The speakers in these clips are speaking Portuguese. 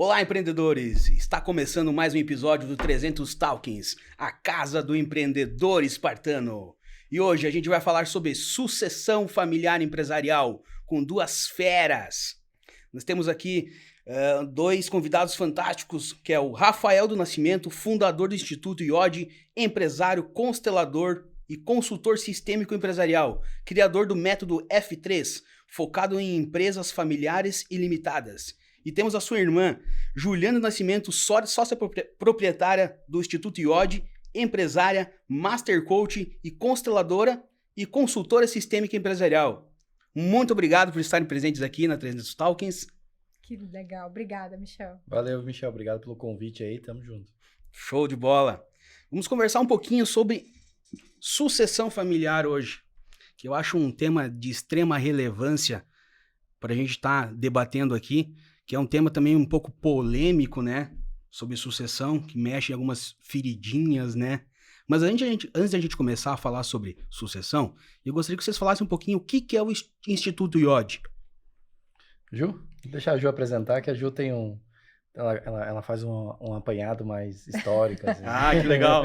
Olá, empreendedores! Está começando mais um episódio do 300 Talkings, a casa do empreendedor espartano. E hoje a gente vai falar sobre sucessão familiar empresarial com duas feras. Nós temos aqui dois convidados fantásticos, que é o Rafael do Nascimento, fundador do Instituto IOD, empresário, constelador e consultor sistêmico empresarial, criador do método F3, focado em empresas familiares e limitadas. E temos a sua irmã, Juliana Nascimento, sócia proprietária do Instituto IOD, empresária, master coach e consteladora e consultora sistêmica empresarial. Muito obrigado por estarem presentes aqui na 300 Talkings. Que legal. Obrigada, Michel. Valeu, Michel. Obrigado pelo convite aí. Tamo junto. Show de bola. Vamos conversar um pouquinho sobre sucessão familiar hoje, que eu acho um tema de extrema relevância para a gente estar debatendo aqui, que é um tema também um pouco polêmico, né? Sobre sucessão, que mexe em algumas feridinhas, né? Mas antes da gente começar a falar sobre sucessão, eu gostaria que vocês falassem um pouquinho o que é o Instituto IOD. Ju? Vou deixar a Ju apresentar, que a Ju tem Ela faz um apanhado mais histórico. Assim. Ah, que legal!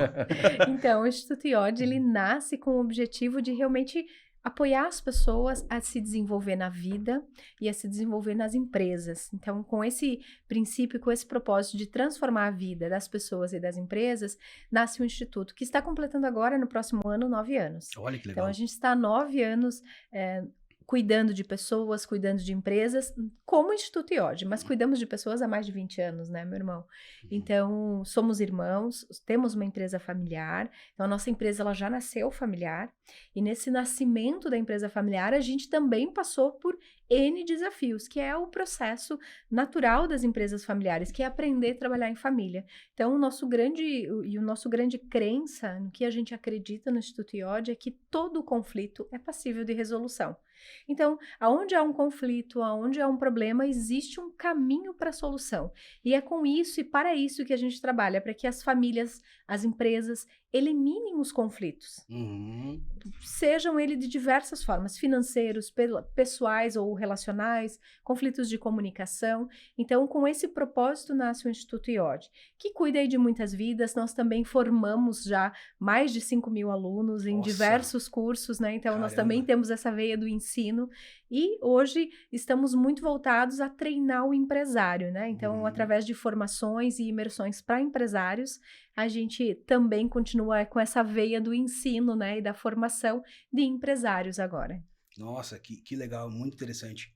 Então, o Instituto IOD, ele nasce com o objetivo de realmente apoiar as pessoas a se desenvolver na vida e a se desenvolver nas empresas. Então, com esse princípio, com esse propósito de transformar a vida das pessoas e das empresas, nasce o Instituto, que está completando agora, no próximo ano, 9 anos. Olha que legal. Então, a gente está há 9 anos cuidando de pessoas, cuidando de empresas, como Instituto IOD, mas cuidamos de pessoas há mais de 20 anos, né, meu irmão? Então, somos irmãos, temos uma empresa familiar, então a nossa empresa ela já nasceu familiar, e nesse nascimento da empresa familiar, a gente também passou por N desafios, que é o processo natural das empresas familiares, que é aprender a trabalhar em família. Então, o nosso grande crença, no que a gente acredita no Instituto IOD, é que todo conflito é passível de resolução. Então, aonde há um conflito, aonde há um problema, existe um caminho para a solução. E é com isso e para isso que a gente trabalha, para que as famílias, as empresas, eliminem os conflitos. Sejam eles de diversas formas, financeiros, pessoais ou relacionais, conflitos de comunicação. Então, com esse propósito nasce o Instituto IOD, que cuida aí de muitas vidas. Nós também formamos já mais de 5.000 alunos em diversos cursos, né? Então, nós também temos essa veia do ensino. E hoje estamos muito voltados a treinar o empresário, né? Então, através de formações e imersões para empresários, a gente também continua com essa veia do ensino, né? E da formação de empresários agora. Nossa, que legal, muito interessante.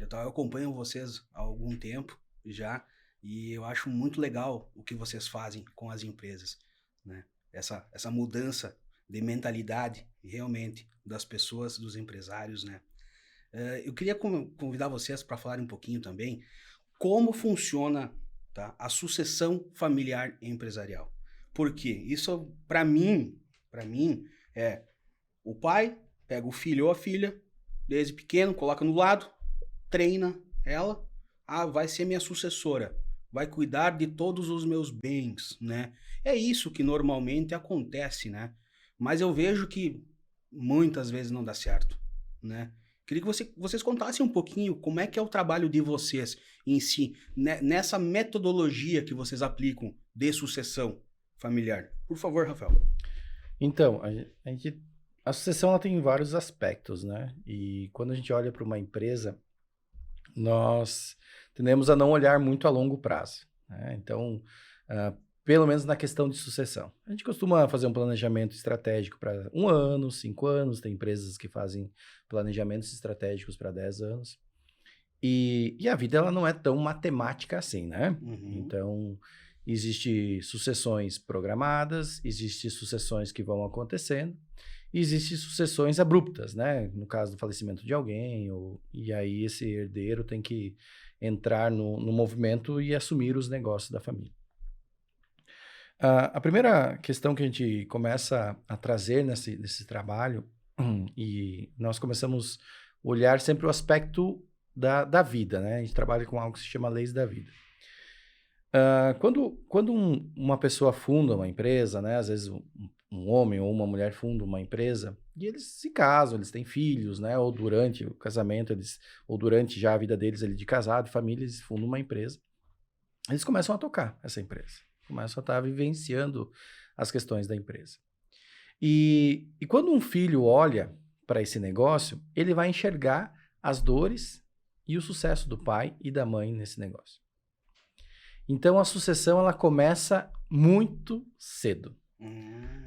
Eu acompanho vocês há algum tempo já, e eu acho muito legal o que vocês fazem com as empresas, né? Essa mudança de mentalidade, realmente, das pessoas, dos empresários, né? Eu queria convidar vocês para falarem um pouquinho também como funciona, tá, a sucessão familiar empresarial. Por quê? Isso, para mim, é o pai pega o filho ou a filha, desde pequeno, coloca no lado, treina ela, vai ser minha sucessora, vai cuidar de todos os meus bens, né? É isso que normalmente acontece, né? Mas eu vejo que muitas vezes não dá certo, né? Queria que vocês contassem um pouquinho como é que é o trabalho de vocês em si, né, nessa metodologia que vocês aplicam de sucessão familiar. Por favor, Rafael. Então, a sucessão ela tem vários aspectos, né? E quando a gente olha para uma empresa, nós tendemos a não olhar muito a longo prazo, né? Então, pelo menos na questão de sucessão. A gente costuma fazer um planejamento estratégico para 1 ano, 5 anos, tem empresas que fazem planejamentos estratégicos para 10 anos. E a vida ela não é tão matemática assim, né? Então, existem sucessões programadas, existem sucessões que vão acontecendo, e existem sucessões abruptas, né? No caso do falecimento de alguém, e aí esse herdeiro tem que entrar no movimento e assumir os negócios da família. A primeira questão que a gente começa a trazer nesse trabalho, e nós começamos a olhar sempre o aspecto da vida, né? A gente trabalha com algo que se chama leis da vida. Quando uma pessoa funda uma empresa, né? Às vezes um homem ou uma mulher funda uma empresa, e eles se casam, eles têm filhos, né? Ou durante o casamento, ou durante já a vida deles, de casado, família, eles fundam uma empresa. eles começam a tocar essa empresa. Começam a estar vivenciando as questões da empresa. E quando um filho olha para esse negócio, ele vai enxergar as dores e o sucesso do pai e da mãe nesse negócio. Então, a sucessão, ela começa muito cedo.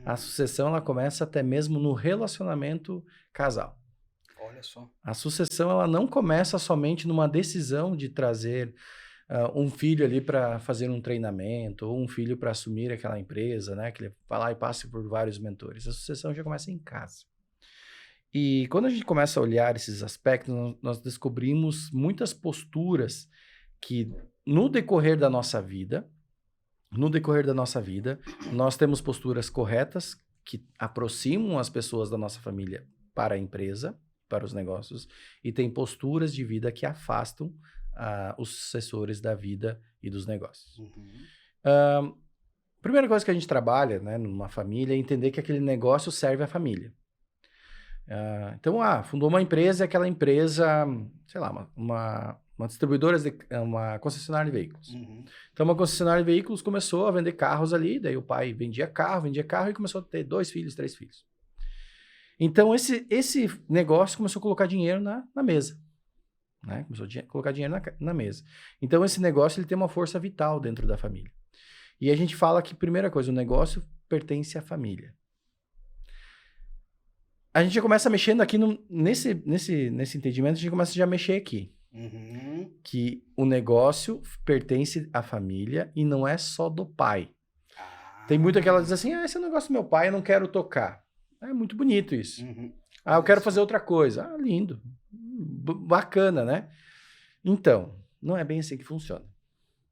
A sucessão, ela começa até mesmo no relacionamento casal. Olha só. A sucessão, ela não começa somente numa decisão de trazer um filho ali para fazer um treinamento, ou um filho para assumir aquela empresa, né? Que ele vai lá e passe por vários mentores. A sucessão já começa em casa. E quando a gente começa a olhar esses aspectos, nós descobrimos muitas posturas que, no decorrer da nossa vida, nós temos posturas corretas que aproximam as pessoas da nossa família para a empresa, para os negócios, e tem posturas de vida que afastam os sucessores da vida e dos negócios. Primeira coisa que a gente trabalha, né, numa família é entender que aquele negócio serve à família. Então, fundou uma empresa e aquela empresa, sei lá, uma distribuidora, uma concessionária de veículos. Então, uma concessionária de veículos começou a vender carros ali, daí o pai vendia carro e começou a ter 2 filhos, 3 filhos. Então, esse negócio começou a colocar dinheiro na mesa. Né? Começou a colocar dinheiro na mesa. Então, esse negócio ele tem uma força vital dentro da família. E a gente fala que, primeira coisa, o negócio pertence à família. A gente já começa mexendo aqui nesse entendimento, a gente começa já a mexer aqui. Que o negócio pertence à família e não é só do pai. Tem muita que ela diz assim, esse é o negócio do meu pai, eu não quero tocar. É muito bonito isso. Eu quero fazer outra coisa. Lindo. Bacana, né? Então, não é bem assim que funciona.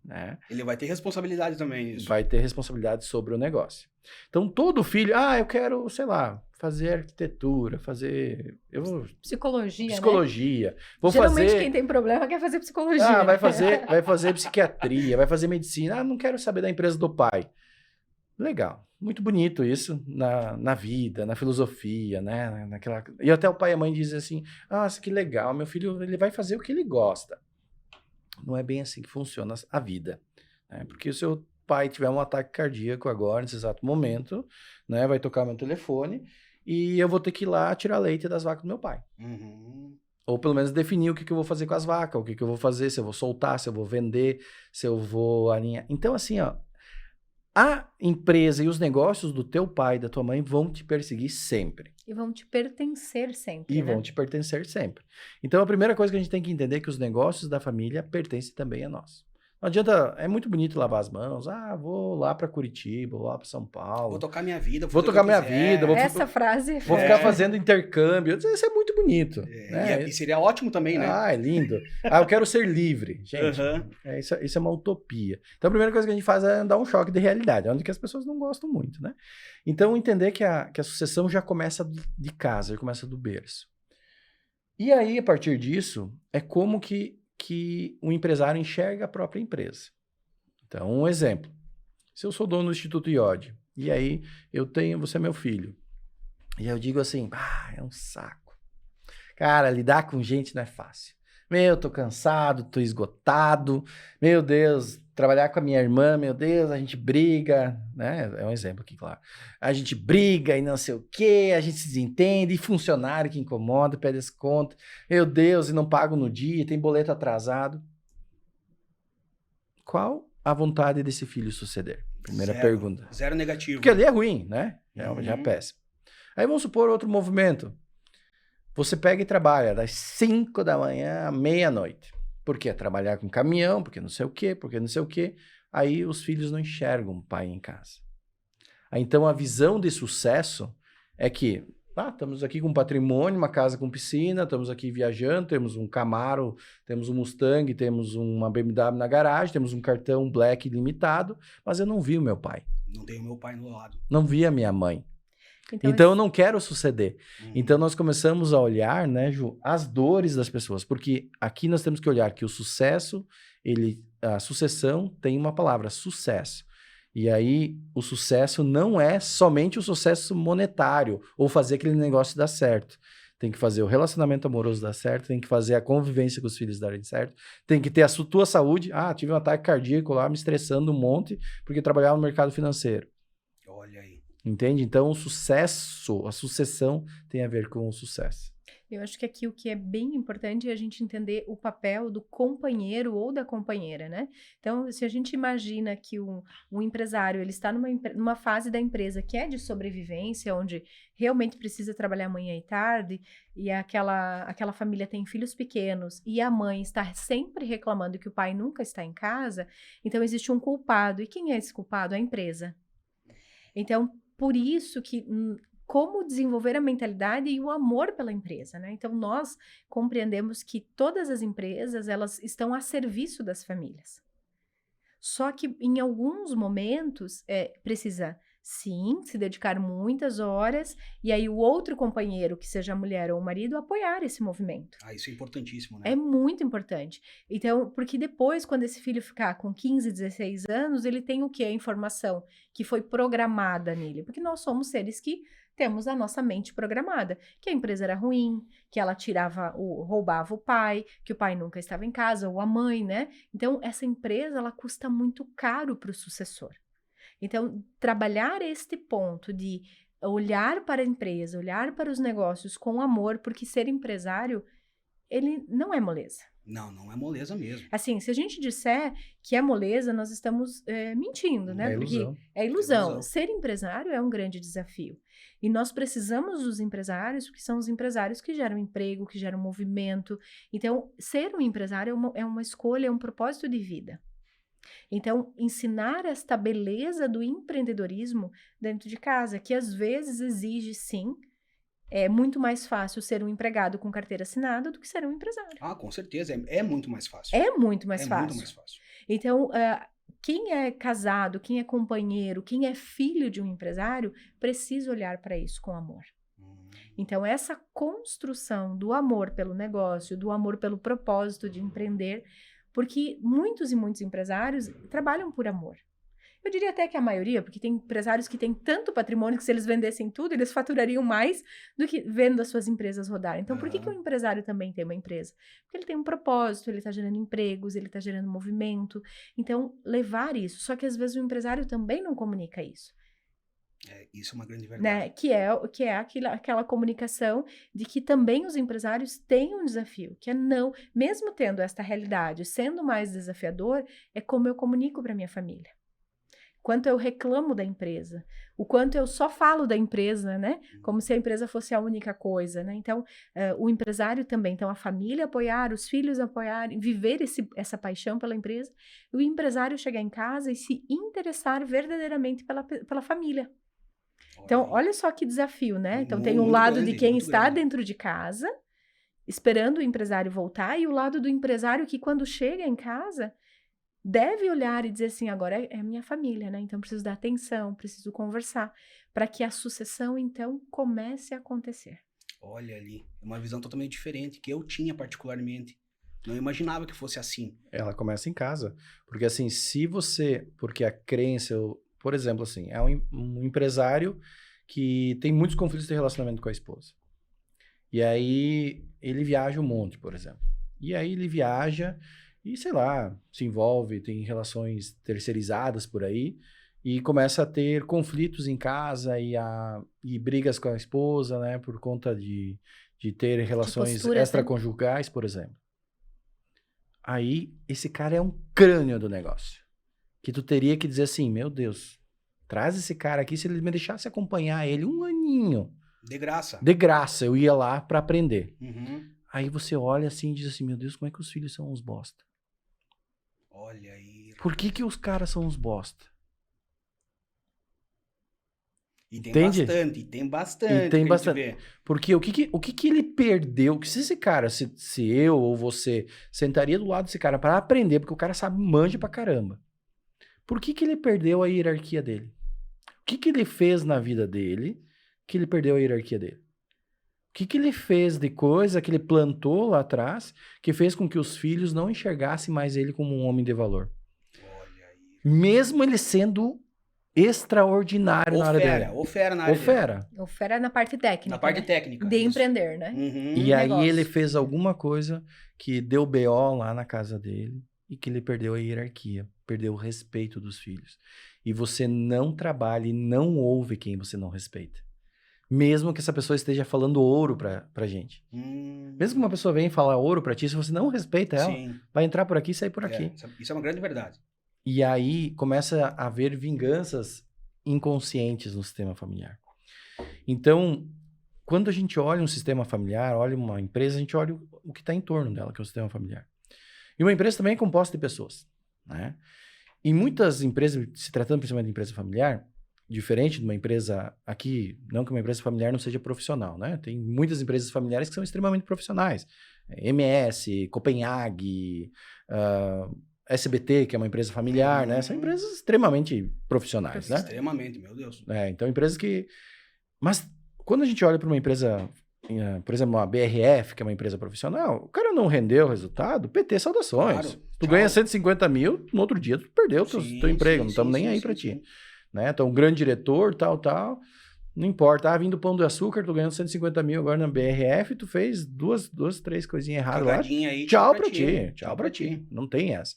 Né? Ele vai ter responsabilidade também. Isso. Vai ter responsabilidade sobre o negócio. Então, todo filho, eu quero, sei lá, fazer arquitetura, fazer... Psicologia. Né? Vou Geralmente fazer... quem tem problema quer fazer psicologia. Vai fazer psiquiatria, vai fazer medicina. Não quero saber da empresa do pai. Legal. Muito bonito isso na vida, na filosofia, né? E até o pai e a mãe dizem assim, nossa, que legal, meu filho ele vai fazer o que ele gosta. Não é bem assim que funciona a vida. Né? Porque o seu pai tiver um ataque cardíaco agora, nesse exato momento, né? Vai tocar meu telefone e eu vou ter que ir lá tirar leite das vacas do meu pai. Ou pelo menos definir o que eu vou fazer com as vacas, o que eu vou fazer, se eu vou soltar, se eu vou vender, se eu vou alinhar. Então, assim, a empresa e os negócios do teu pai e da tua mãe vão te perseguir sempre. E vão te pertencer sempre. Vão te pertencer sempre. Então, a primeira coisa que a gente tem que entender é que os negócios da família pertencem também a nós. Não adianta, é muito bonito lavar as mãos. Vou lá para Curitiba, vou lá para São Paulo. Vou tocar minha vida. Vou tocar minha vida. Essa frase. Vou ficar fazendo intercâmbio. Isso é muito bonito. Né? E seria ótimo também, né? É lindo. Eu quero ser livre. Gente, isso é uma utopia. Então, a primeira coisa que a gente faz é dar um choque de realidade, onde que as pessoas não gostam muito, né? Então, entender que a sucessão já começa de casa, já começa do berço. E aí, a partir disso, é como que um empresário enxerga a própria empresa. Então, um exemplo. Se eu sou dono do Instituto IOD, e aí você é meu filho, e eu digo assim, é um saco. Cara, lidar com gente não é fácil. Tô cansado, tô esgotado. Meu Deus, trabalhar com a minha irmã, meu Deus, a gente briga, né? É um exemplo aqui, claro. A gente briga e não sei o quê, a gente se desentende, e funcionário que incomoda, pede as contas. Meu Deus, e não pago no dia, tem boleto atrasado. Qual a vontade desse filho suceder? Primeira pergunta. 0 negativo. Porque ali é ruim, né? Já é péssimo. Aí vamos supor outro movimento. Você pega e trabalha das 5 da manhã à meia-noite. Por quê? Trabalhar com caminhão, porque não sei o quê, porque não sei o quê. Aí os filhos não enxergam o pai em casa. Então a visão de sucesso é que estamos aqui com um patrimônio, uma casa com piscina, estamos aqui viajando, temos um Camaro, temos um Mustang, temos uma BMW na garagem, temos um cartão Black limitado, mas eu não vi o meu pai. Não tenho meu pai no lado. Não vi a minha mãe. Então eu não quero suceder. Então nós começamos a olhar, né, Ju, as dores das pessoas, porque aqui nós temos que olhar que o sucesso, a sucessão tem uma palavra, sucesso. E aí o sucesso não é somente o sucesso monetário ou fazer aquele negócio dar certo. tem que fazer o relacionamento amoroso dar certo, tem que fazer a convivência com os filhos darem certo, tem que ter a tua saúde. Ah, tive um ataque cardíaco lá, me estressando um monte, porque trabalhava no mercado financeiro. Olha aí. Entende? Então, o sucesso, a sucessão tem a ver com o sucesso. Eu acho que aqui o que é bem importante é a gente entender o papel do companheiro ou da companheira, né? Então, se a gente imagina que um empresário, ele está numa fase da empresa que é de sobrevivência, onde realmente precisa trabalhar manhã e tarde, e aquela família tem filhos pequenos, e a mãe está sempre reclamando que o pai nunca está em casa, então existe um culpado. E quem é esse culpado? A empresa. Então, por isso que... como desenvolver a mentalidade e o amor pela empresa, né? Então, nós compreendemos que todas as empresas, elas estão a serviço das famílias. Só que, em alguns momentos, precisa, sim, se dedicar muitas horas, e aí o outro companheiro, que seja a mulher ou o marido, apoiar esse movimento. Ah, isso é importantíssimo, né? É muito importante. Então, porque depois, quando esse filho ficar com 15, 16 anos, ele tem o quê? A informação que foi programada nele. Porque nós somos seres que temos a nossa mente programada. Que a empresa era ruim, que ela roubava o pai, que o pai nunca estava em casa, ou a mãe, né? Então, essa empresa, ela custa muito caro para o sucessor. Então, trabalhar este ponto de olhar para a empresa, olhar para os negócios com amor, porque ser empresário, ele não é moleza. Não, não é moleza mesmo. Assim, se a gente disser que é moleza, nós estamos mentindo, né? É ilusão. Porque é ilusão. É ilusão. Ser empresário é um grande desafio. E nós precisamos dos empresários, porque são os empresários que geram emprego, que geram movimento. Então, ser um empresário é uma escolha, é um propósito de vida. Então, ensinar esta beleza do empreendedorismo dentro de casa, que às vezes exige, sim, é muito mais fácil ser um empregado com carteira assinada do que ser um empresário. Ah, com certeza. É muito mais fácil. É muito mais É fácil. muito mais fácil. Então, quem é casado, quem é companheiro, quem é filho de um empresário, precisa olhar para isso com amor. Então, essa construção do amor pelo negócio, do amor pelo propósito de empreender, porque muitos e muitos empresários trabalham por amor. Eu diria até que a maioria, porque tem empresários que têm tanto patrimônio que se eles vendessem tudo, eles faturariam mais do que vendo as suas empresas rodarem. Então, por que um empresário também tem uma empresa? Porque ele tem um propósito, ele está gerando empregos, ele está gerando movimento. Então, levar isso. Só que às vezes o empresário também não comunica isso. Isso é uma grande verdade. Né? Que é aquela comunicação de que também os empresários têm um desafio, que é não, mesmo tendo esta realidade, sendo mais desafiador, é como eu comunico para minha família. Quanto eu reclamo da empresa, o quanto eu só falo da empresa, né? Como se a empresa fosse a única coisa, né? Então, o empresário também, então a família apoiar, os filhos apoiarem, viver essa paixão pela empresa, e o empresário chegar em casa e se interessar verdadeiramente pela família. Então, olha só que desafio, né? Então, tem um lado grande, de quem muito está grande. dentro de casa, esperando o empresário voltar, e o lado do empresário que, quando chega em casa, deve olhar e dizer assim, agora é a minha família, né? Então, preciso dar atenção, preciso conversar, para que a sucessão, então, comece a acontecer. Olha ali, é uma visão totalmente diferente, que eu tinha particularmente. Não imaginava que fosse assim. Ela começa em casa. Porque assim, porque a crença, por exemplo, assim, é um empresário que tem muitos conflitos de relacionamento com a esposa. E aí ele viaja um monte, por exemplo. E aí ele viaja e, sei lá, se envolve, tem relações terceirizadas por aí e começa a ter conflitos em casa e brigas com a esposa, né, por conta de ter relações posturas, extraconjugais, por exemplo. Aí esse cara é um crânio do negócio. Que tu teria que dizer assim, meu Deus, traz esse cara aqui, se ele me deixasse acompanhar ele um aninho. De graça. De graça, eu ia lá pra aprender. Uhum. Aí você olha assim e diz assim, meu Deus, como é que os filhos são uns bosta? Olha aí. Por que os caras são uns bosta? E tem Entende? bastante, e tem bastante. E tem que a gente bastante. vê. Porque o que ele perdeu? Que se esse cara, se eu ou você sentaria do lado desse cara pra aprender, porque o cara sabe, manja pra caramba. Por que ele perdeu a hierarquia dele? O que ele fez na vida dele que ele perdeu a hierarquia dele? O que ele fez de coisa que ele plantou lá atrás que fez com que os filhos não enxergassem mais ele como um homem de valor? Olha aí. Mesmo ele sendo extraordinário na área dele. Ou fera na área dele. Fera. O fera na parte técnica. Na parte né? técnica. De isso. empreender, né? Uhum. E aí negócio. ele fez alguma coisa que deu BO lá na casa dele e que ele perdeu a hierarquia, perdeu o respeito dos filhos. E você não trabalha e não ouve quem você não respeita. Mesmo que essa pessoa esteja falando ouro pra gente. Mesmo que uma pessoa venha falar ouro pra ti, se você não respeita ela, Sim. vai entrar por aqui e sair por aqui. Isso é uma grande verdade. E aí começa a haver vinganças inconscientes no sistema familiar. Então, quando a gente olha um sistema familiar, olha uma empresa, a gente olha o que está em torno dela, que é o sistema familiar. E uma empresa também é composta de pessoas, né? E muitas empresas, se tratando principalmente de empresa familiar, diferente de uma empresa aqui, não que uma empresa familiar não seja profissional, né? Tem muitas empresas familiares que são extremamente profissionais. MS, Copenhague, SBT, que é uma empresa familiar, né? São empresas extremamente profissionais, né? Extremamente, meu Deus. Então, empresas que... Mas quando a gente olha para uma empresa, por exemplo, uma BRF, que é uma empresa profissional, o cara não rendeu o resultado, PT, saudações. Claro, Tu tchau. ganha 150 mil, no outro dia tu perdeu teu emprego, não estamos nem aí para ti. Né? Então, um grande diretor, tal, não importa. Vindo Pão do Açúcar, tu ganhando 150 mil agora na BRF, tu fez duas, três coisinhas erradas lá. Aí, Tchau pra ti, tchau pra ti. Não tem essa.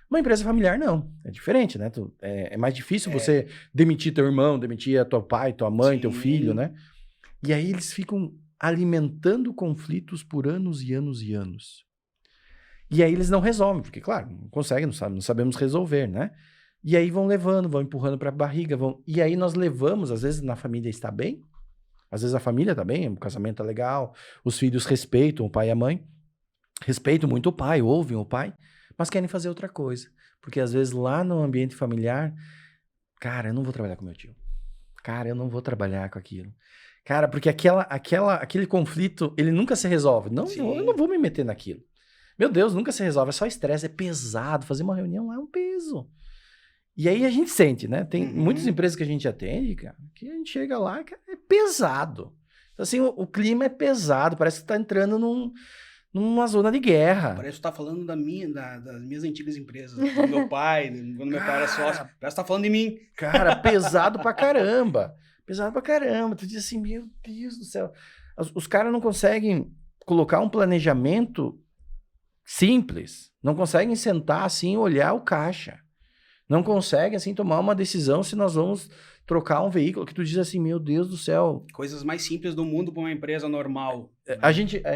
Uma empresa familiar, não. É diferente, né? É mais difícil você demitir teu irmão, demitir teu pai, tua mãe, teu filho, né? E aí eles ficam alimentando conflitos por anos e anos e anos. E aí eles não resolvem, porque, claro, não conseguem, não sabemos resolver, né? E aí vão levando, vão empurrando pra barriga, E aí nós levamos, às vezes na família está bem, às vezes a família está bem, o casamento é legal, os filhos respeitam o pai e a mãe, respeitam muito o pai, ouvem o pai, mas querem fazer outra coisa. Porque às vezes lá no ambiente familiar, cara, eu não vou trabalhar com meu tio. Cara, eu não vou trabalhar com aquilo. Cara, porque aquele conflito, ele nunca se resolve. Não, eu não vou me meter naquilo. Meu Deus, nunca se resolve. É só estresse, é pesado. Fazer uma reunião lá é um peso. E aí a gente sente, né? Tem muitas empresas que a gente atende, cara, que a gente chega lá, cara, é pesado. Então, assim, o clima é pesado. Parece que tá entrando numa zona de guerra. Parece que tu tá falando das minhas antigas empresas. Do meu pai, quando meu pai era sócio. Parece que tá falando de mim. Cara, pesado pra caramba. Pesado pra caramba. Tu diz assim, meu Deus do céu. Os caras não conseguem colocar um planejamento simples. Não conseguem sentar assim e olhar o caixa. Não conseguem assim tomar uma decisão se nós vamos trocar um veículo. Que tu diz assim, meu Deus do céu. Coisas mais simples do mundo para uma empresa normal. Né?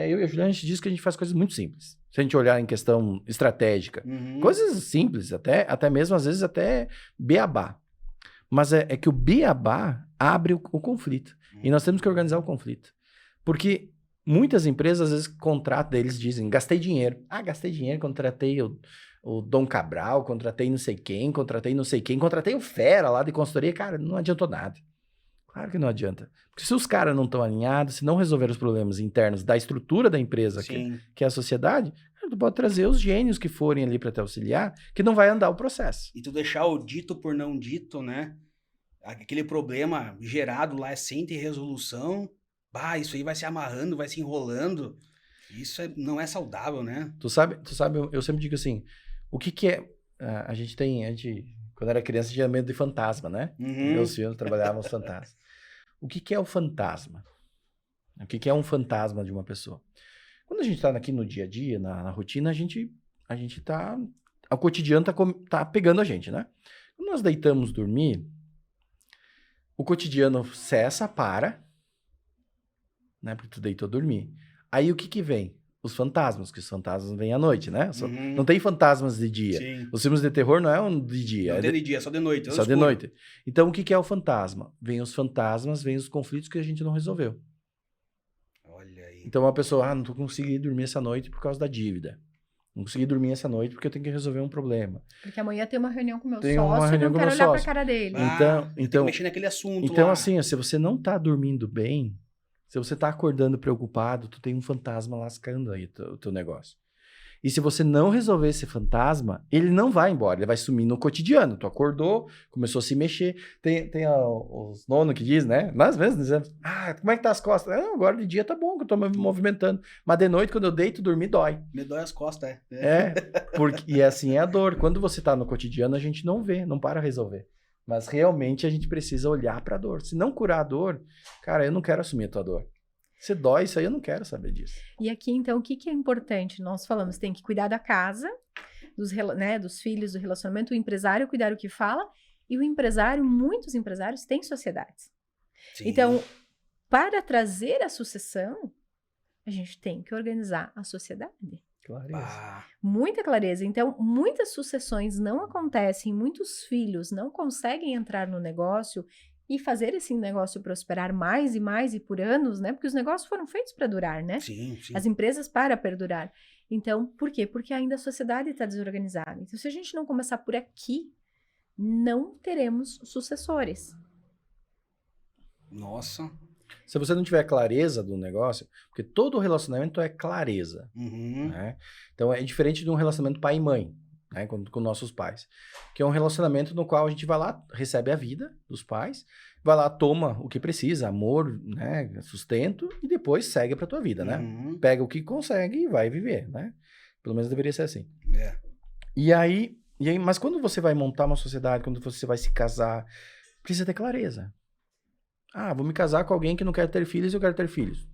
Eu e a Juliana, a gente diz que a gente faz coisas muito simples. Se a gente olhar em questão estratégica. Coisas simples, até mesmo às vezes até beabá. Mas é que o beabá abre o conflito. E nós temos que organizar o conflito. Porque muitas empresas às vezes contratam, eles dizem, gastei dinheiro. Gastei dinheiro, contratei o Dom Cabral, contratei não sei quem, contratei o Fera lá de consultoria. Cara, não adiantou nada. Claro que não adianta. Porque se os caras não estão alinhados, se não resolver os problemas internos da estrutura da empresa, que é a sociedade, tu pode trazer os gênios que forem ali para te auxiliar, que não vai andar o processo. E tu deixar o dito por não dito, né? Aquele problema gerado lá sem ter resolução, isso aí vai se amarrando, vai se enrolando. Isso não é saudável, né? Tu sabe, eu sempre digo assim, o que é... A gente, quando era criança, tinha medo de fantasma, né? Meus filhos trabalhavam os fantasmas. O que é o fantasma? O que é um fantasma de uma pessoa? Quando a gente tá aqui no dia a dia, na rotina, a gente tá... O cotidiano tá pegando a gente, né? Quando nós deitamos dormir, o cotidiano cessa, para, né? Porque tu deitou dormir. Aí o que vem? Os fantasmas, que os fantasmas vêm à noite, né? Não tem fantasmas de dia. Sim. Os filmes de terror não é um de dia. Não tem de dia, é só de noite. Só de noite. Então, o que é o fantasma? Vem os fantasmas, vem os conflitos que a gente não resolveu. Olha aí. Então, uma pessoa, não tô conseguindo dormir essa noite por causa da dívida. Não consegui dormir essa noite porque eu tenho que resolver um problema. Porque amanhã tem uma reunião com o meu Tem uma sócio e reunião não com quero meu olhar sócio. pra cara dele. Tem que mexer naquele assunto Então, lá. assim, se você não tá dormindo bem, se você tá acordando preocupado, tu tem um fantasma lascando aí o teu negócio. E se você não resolver esse fantasma, ele não vai embora, ele vai sumir no cotidiano. Tu acordou, começou a se mexer. Tem os nonos que diz, né? Nós mesmos dizemos, como é que tá as costas? Agora de dia tá bom, que eu tô me movimentando. Mas de noite, quando eu deito, dormir, dói. Me dói as costas, e assim é a dor. Quando você tá no cotidiano, a gente não vê, não para resolver. Mas realmente a gente precisa olhar para a dor. Se não curar a dor, cara, eu não quero assumir a tua dor. Se dói isso aí, eu não quero saber disso. E aqui, então, o que que é importante? Nós falamos, tem que cuidar da casa, dos filhos, do relacionamento, o empresário cuidar o que fala, e o empresário, muitos empresários têm sociedades. Sim. Então, para trazer a sucessão, a gente tem que organizar a sociedade. Clareza. Bah, Muita clareza. Então, muitas sucessões não acontecem, muitos filhos não conseguem entrar no negócio e fazer esse negócio prosperar mais e por anos, né? Porque os negócios foram feitos para durar, né? sim, sim. As empresas para perdurar. Então, por quê? Porque ainda a sociedade está desorganizada. Então, se a gente não começar por aqui, não teremos sucessores. Nossa. Se você não tiver clareza do negócio, porque todo relacionamento é clareza, Uhum. né? Então é diferente de um relacionamento pai e mãe, né? Com nossos pais, que é um relacionamento no qual a gente vai lá, recebe a vida dos pais, vai lá, toma o que precisa, amor, né? Sustento, e depois segue pra tua vida, né? Uhum. Pega o que consegue e vai viver, né? Pelo menos deveria ser assim. É. E aí, mas quando você vai montar uma sociedade, quando você vai se casar, precisa ter clareza. Ah, vou me casar com alguém que não quer ter filhos e eu quero ter filhos.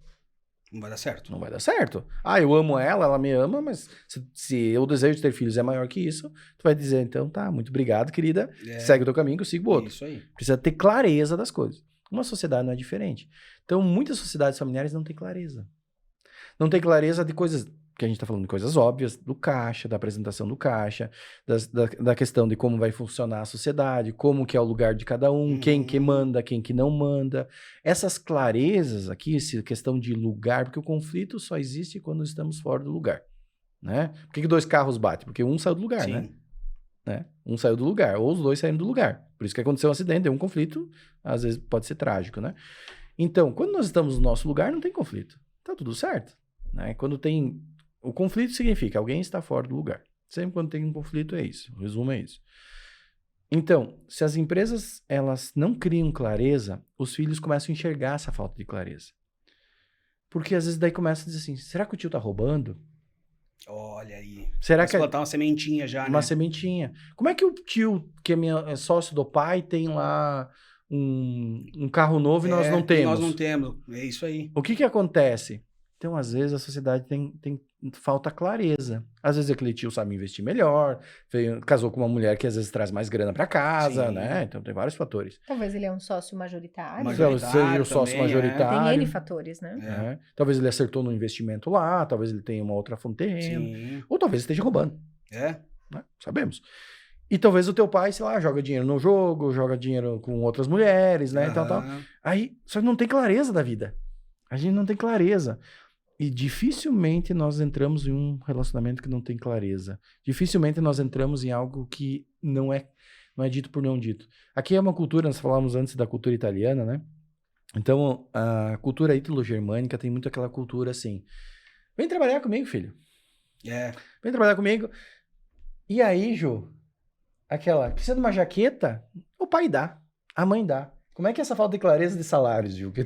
Não vai dar certo. Não vai dar certo. Ah, eu amo ela, ela me ama, mas se o desejo de ter filhos é maior que isso, tu vai dizer, então tá, muito obrigado, querida, É. segue o teu caminho que eu sigo o outro. Isso aí. Precisa ter clareza das coisas. Uma sociedade não é diferente. Então, muitas sociedades familiares não têm clareza. Não tem clareza de coisas, que a gente está falando de coisas óbvias, do caixa, da apresentação do caixa, da questão de como vai funcionar a sociedade, como que é o lugar de cada um, quem que manda, quem que não manda. Essas clarezas aqui, essa questão de lugar, porque o conflito só existe quando estamos fora do lugar, né? Por que dois carros batem? Porque um saiu do lugar, Sim. né? Um saiu do lugar, ou os dois saíram do lugar. Por isso que aconteceu um acidente, deu um conflito, às vezes pode ser trágico, né? Então, quando nós estamos no nosso lugar, não tem conflito. Tá tudo certo, né? Quando tem... O conflito significa alguém está fora do lugar. Sempre quando tem um conflito é isso. O resumo é isso. Então, se as empresas elas não criam clareza, os filhos começam a enxergar essa falta de clareza. Porque às vezes daí começa a dizer assim, será que o tio tá roubando? Olha aí. Será Mas que plantar uma sementinha já, uma né? sementinha? Como é que o tio, que é sócio do pai, tem lá um carro novo e nós não temos? Nós não temos. É isso aí. O que acontece? Então, às vezes, a sociedade tem falta clareza. Às vezes, aquele tio sabe investir melhor, casou com uma mulher que às vezes traz mais grana para casa, Sim. né? Então, tem vários fatores. Talvez ele é um sócio majoritário. Talvez seja o sócio também, majoritário. Tem N fatores, né? né? Talvez ele acertou no investimento lá, talvez ele tenha uma outra fonte de renda. Sim. Ou talvez esteja roubando, É. né? Sabemos. E talvez o teu pai, sei lá, joga dinheiro no jogo, joga dinheiro com outras mulheres, né? Tal. Aham. Aí, só que não tem clareza da vida. A gente não tem clareza. E dificilmente nós entramos em um relacionamento que não tem clareza. Dificilmente nós entramos em algo que não é dito por não dito. Aqui é uma cultura, nós falamos antes da cultura italiana, né? Então, a cultura ítalo-germânica tem muito aquela cultura assim, vem trabalhar comigo, filho. É. Vem trabalhar comigo. E aí, Ju, precisa de uma jaqueta? O pai dá, a mãe dá. Como é que é essa falta de clareza de salários, Gil? Que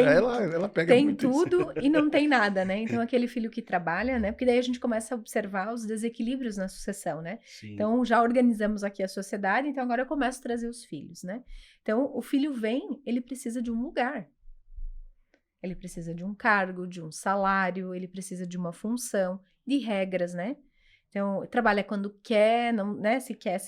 ela pega Tem muito isso. tudo e não tem nada, né? Então, aquele filho que trabalha, né? Porque daí a gente começa a observar os desequilíbrios na sucessão, né? Sim. Então, já organizamos aqui a sociedade, então agora eu começo a trazer os filhos, né? Então, o filho vem, ele precisa de um lugar. Ele precisa de um cargo, de um salário, ele precisa de uma função, de regras, né? Então, trabalha quando quer, não, né? Se quer,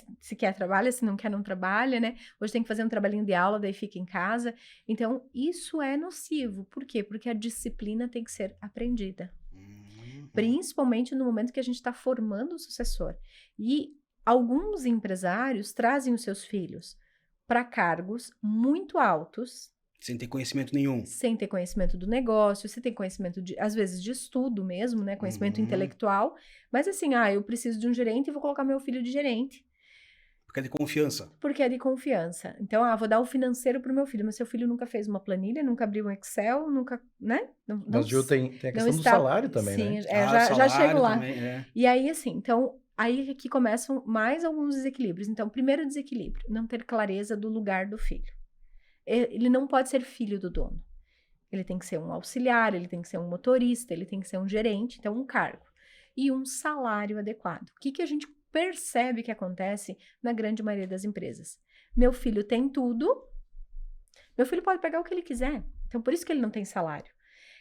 trabalha, se não quer, não trabalha, né? Hoje tem que fazer um trabalhinho de aula, daí fica em casa. Então, isso é nocivo. Por quê? Porque a disciplina tem que ser aprendida. Principalmente no momento que a gente está formando o sucessor. E alguns empresários trazem os seus filhos para cargos muito altos, Sem ter conhecimento nenhum. sem ter conhecimento do negócio, sem ter conhecimento, às vezes, de estudo mesmo, né? Conhecimento intelectual. Mas assim, eu preciso de um gerente e vou colocar meu filho de gerente. Porque é de confiança. Porque é de confiança. Então, vou dar o financeiro pro meu filho. Mas seu filho nunca fez uma planilha, nunca abriu um Excel, nunca, né? Mas, Gil, tem a questão do salário também, sim, né? já chego lá. Também, é. E aí, assim, então, aí que começam mais alguns desequilíbrios. Então, primeiro desequilíbrio, não ter clareza do lugar do filho. Ele não pode ser filho do dono. Ele tem que ser um auxiliar, ele tem que ser um motorista, ele tem que ser um gerente, então um cargo. E um salário adequado. O que a gente percebe que acontece na grande maioria das empresas? Meu filho tem tudo, meu filho pode pegar o que ele quiser. Então, por isso que ele não tem salário.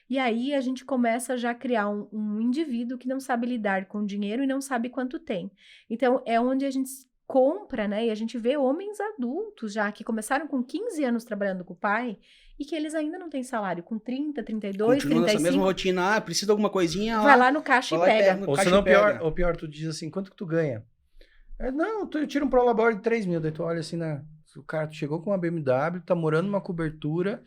E aí, a gente começa já a criar um indivíduo que não sabe lidar com dinheiro e não sabe quanto tem. Então, é onde a gente compra, né? E a gente vê homens adultos já, que começaram com 15 anos trabalhando com o pai e que eles ainda não têm salário. Com 30, 32, Continua nessa 35, mesma rotina, precisa de alguma coisinha, vai lá no caixa e vai lá e pega. pega. Ou Caixa senão, e pega. ou pior, tu diz assim, quanto que tu ganha? Não, eu tiro um prolabore de 3 mil, daí tu olha assim, o cara tu chegou com uma BMW, tá morando numa cobertura,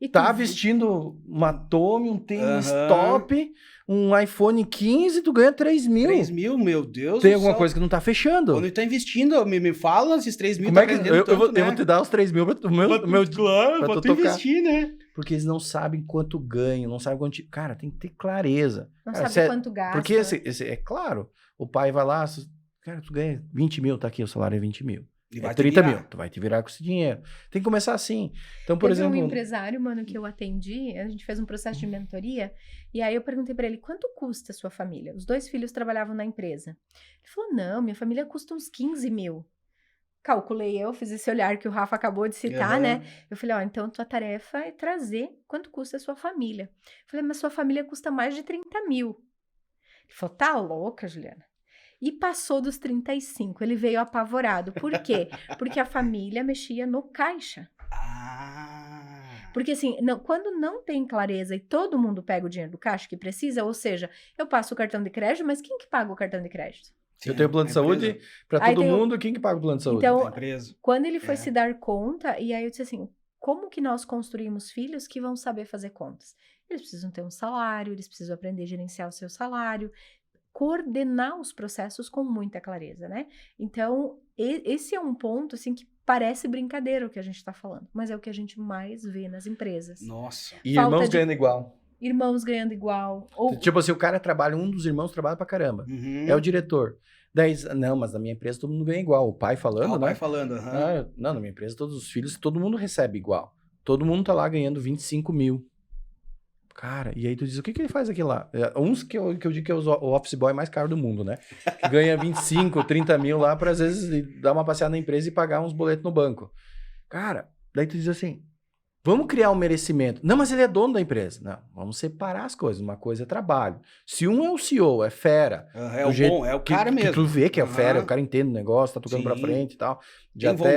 E tá tu- vestindo uma Tommy, um tênis Aham. top, um iPhone 15, tu ganha 3 mil. 3 mil, meu Deus Tem do alguma céu. coisa que não tá fechando. Quando ele tá investindo, me fala esses 3 mil, Como tá é que rendendo eu tanto, vou, né? eu vou te dar os 3 mil pra tu, Claro, pra pra tu tu tocar. investir, né? Porque eles não sabem quanto ganham, não sabem quanto... Cara, tem que ter clareza. Não Cara, sabe quanto gasta. Porque, é claro, o pai vai lá, cara, tu ganha 20 mil, tá aqui, o salário é 20 mil. E É vai te 30 virar. mil, tu vai te virar com esse dinheiro. Tem que começar assim. Então, por Teve exemplo... um empresário, mano, que eu atendi, a gente fez um processo de mentoria, e aí eu perguntei pra ele, quanto custa a sua família? Os 2 filhos trabalhavam na empresa. Ele falou, não, minha família custa uns 15 mil. Calculei fiz esse olhar que o Rafa acabou de citar, Aham. né? Eu falei, então tua tarefa é trazer quanto custa a sua família. Eu falei, mas sua família custa mais de 30 mil. Ele falou, tá louca, Juliana? E passou dos 35, ele veio apavorado. Por quê? Porque a família mexia no caixa. Ah. Porque assim, quando não tem clareza e todo mundo pega o dinheiro do caixa que precisa, ou seja, eu passo o cartão de crédito, mas quem que paga o cartão de crédito? Sim, Eu tenho plano de a saúde empresa. pra Aí todo tem o- mundo, quem que paga o plano de saúde? Então, A empresa. quando ele foi É. se dar conta, e aí eu disse assim, como que nós construímos filhos que vão saber fazer contas? Eles precisam ter um salário, eles precisam aprender a gerenciar o seu salário, coordenar os processos com muita clareza, né? Então, esse é um ponto, assim, que parece brincadeira o que a gente tá falando, mas é o que a gente mais vê nas empresas. Nossa. E falta irmãos de- ganhando igual. Irmãos ganhando igual, ou Tipo assim, o cara trabalha, um dos irmãos trabalha pra caramba. Uhum. É o diretor. Daí, não, mas na minha empresa todo mundo ganha igual. O pai falando, o né? pai falando, aham. Não, na minha empresa todos os filhos, todo mundo recebe igual. Todo mundo tá lá ganhando 25 mil. Cara, e aí tu diz, o que que ele faz aqui lá? Uns que eu digo que é o office boy mais caro do mundo, né? Que ganha 25, 30 mil lá pra às vezes dar uma passeada na empresa e pagar uns boletos no banco. Cara, daí tu diz assim, vamos criar um merecimento. Não, mas ele é dono da empresa. Não, vamos separar as coisas. Uma coisa é trabalho. Se um é o CEO, é fera. Aham, é do o jeito bom, é o que, cara que mesmo. tu vê que é o fera, Aham. o cara entende o negócio, tá tocando pra Sim. frente e tal.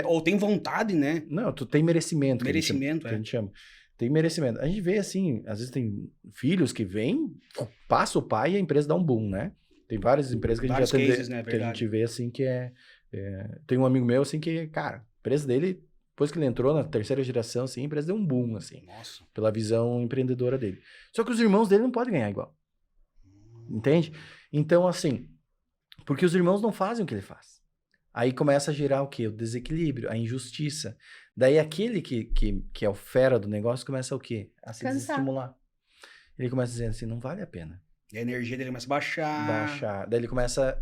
Ou tem vontade, né? Não, tu tem merecimento. Merecimento, que a gente chama. Tem merecimento. A gente vê assim, às vezes tem filhos que vêm, passa o pai e a empresa dá um boom, né? Tem várias empresas que a gente Vários já atende, cases, né? que a Verdade. gente vê assim que tem um amigo meu assim que, cara, a empresa dele, depois que ele entrou na terceira geração, assim, a empresa deu um boom, assim, Nossa. pela visão empreendedora dele. Só que os irmãos dele não podem ganhar igual. Entende? Então, assim, porque os irmãos não fazem o que ele faz. Aí começa a gerar o quê? O desequilíbrio, a injustiça. Daí aquele que é o fera do negócio começa o quê? A se Cansar. desestimular. Ele começa dizendo assim, não vale a pena E a energia dele começa a baixar. baixar. Daí ele começa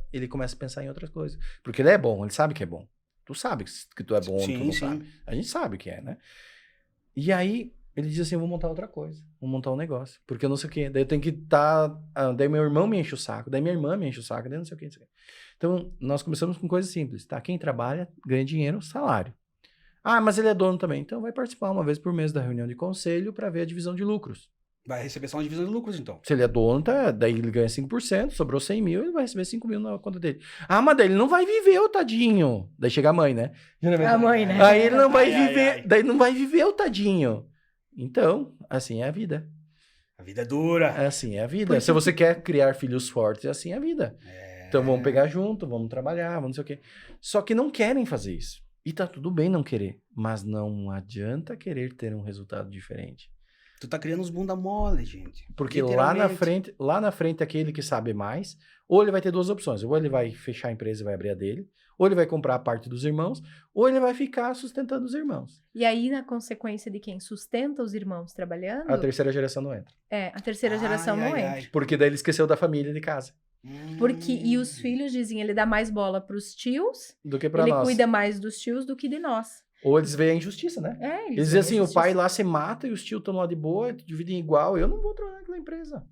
a pensar em outras coisas. Porque ele é bom, ele sabe que é bom. Tu sabe que tu é bom, tu Sim, não sim. sabe. A gente sabe que é, né? E aí ele diz assim, vou montar outra coisa. Vou montar um negócio. Porque eu não sei o quê. Daí eu tenho que estar... daí meu irmão me enche o saco. Daí minha irmã me enche o saco. Daí não sei o quê. Não sei o quê. Então, nós começamos com coisas simples, tá? Quem trabalha, ganha dinheiro, salário. Ah, mas ele é dono também. Então vai participar uma vez por mês da reunião de conselho para ver a divisão de lucros. Vai receber só uma divisão de lucros, então. Se ele é dono, daí ele ganha 5%, sobrou 100 mil, ele vai receber 5 mil na conta dele. Ah, mas daí ele não vai viver, o tadinho. Daí chega a mãe, né? a mãe, né? Aí ele não vai Ai, viver, ai. daí não vai viver o tadinho. Então, assim é a vida. A vida é dura. Assim é a vida. Porque Se você quer criar filhos fortes, assim é a vida. É. Então vamos pegar junto, vamos trabalhar, vamos não sei o quê. Só que não querem fazer isso. E tá tudo bem não querer. Mas não adianta querer ter um resultado diferente. Tu tá criando uns bunda mole, gente. Porque lá na Literalmente. frente, aquele que sabe mais, ou ele vai ter duas opções. Ou ele vai fechar a empresa e vai abrir a dele, ou ele vai comprar a parte dos irmãos, ou ele vai ficar sustentando os irmãos. E aí, na consequência de quem sustenta os irmãos trabalhando, A terceira geração não entra. a terceira geração Ai, não ai, entra. ai. Porque daí ele esqueceu da família de casa. E os filhos dizem, ele dá mais bola pros tios, Do que pra ele nós. cuida mais dos tios do que de nós. Ou eles veem a injustiça, né? Eles dizem assim, o pai lá se mata e os tios estão lá de boa, dividem igual. Eu não vou trabalhar naquela empresa.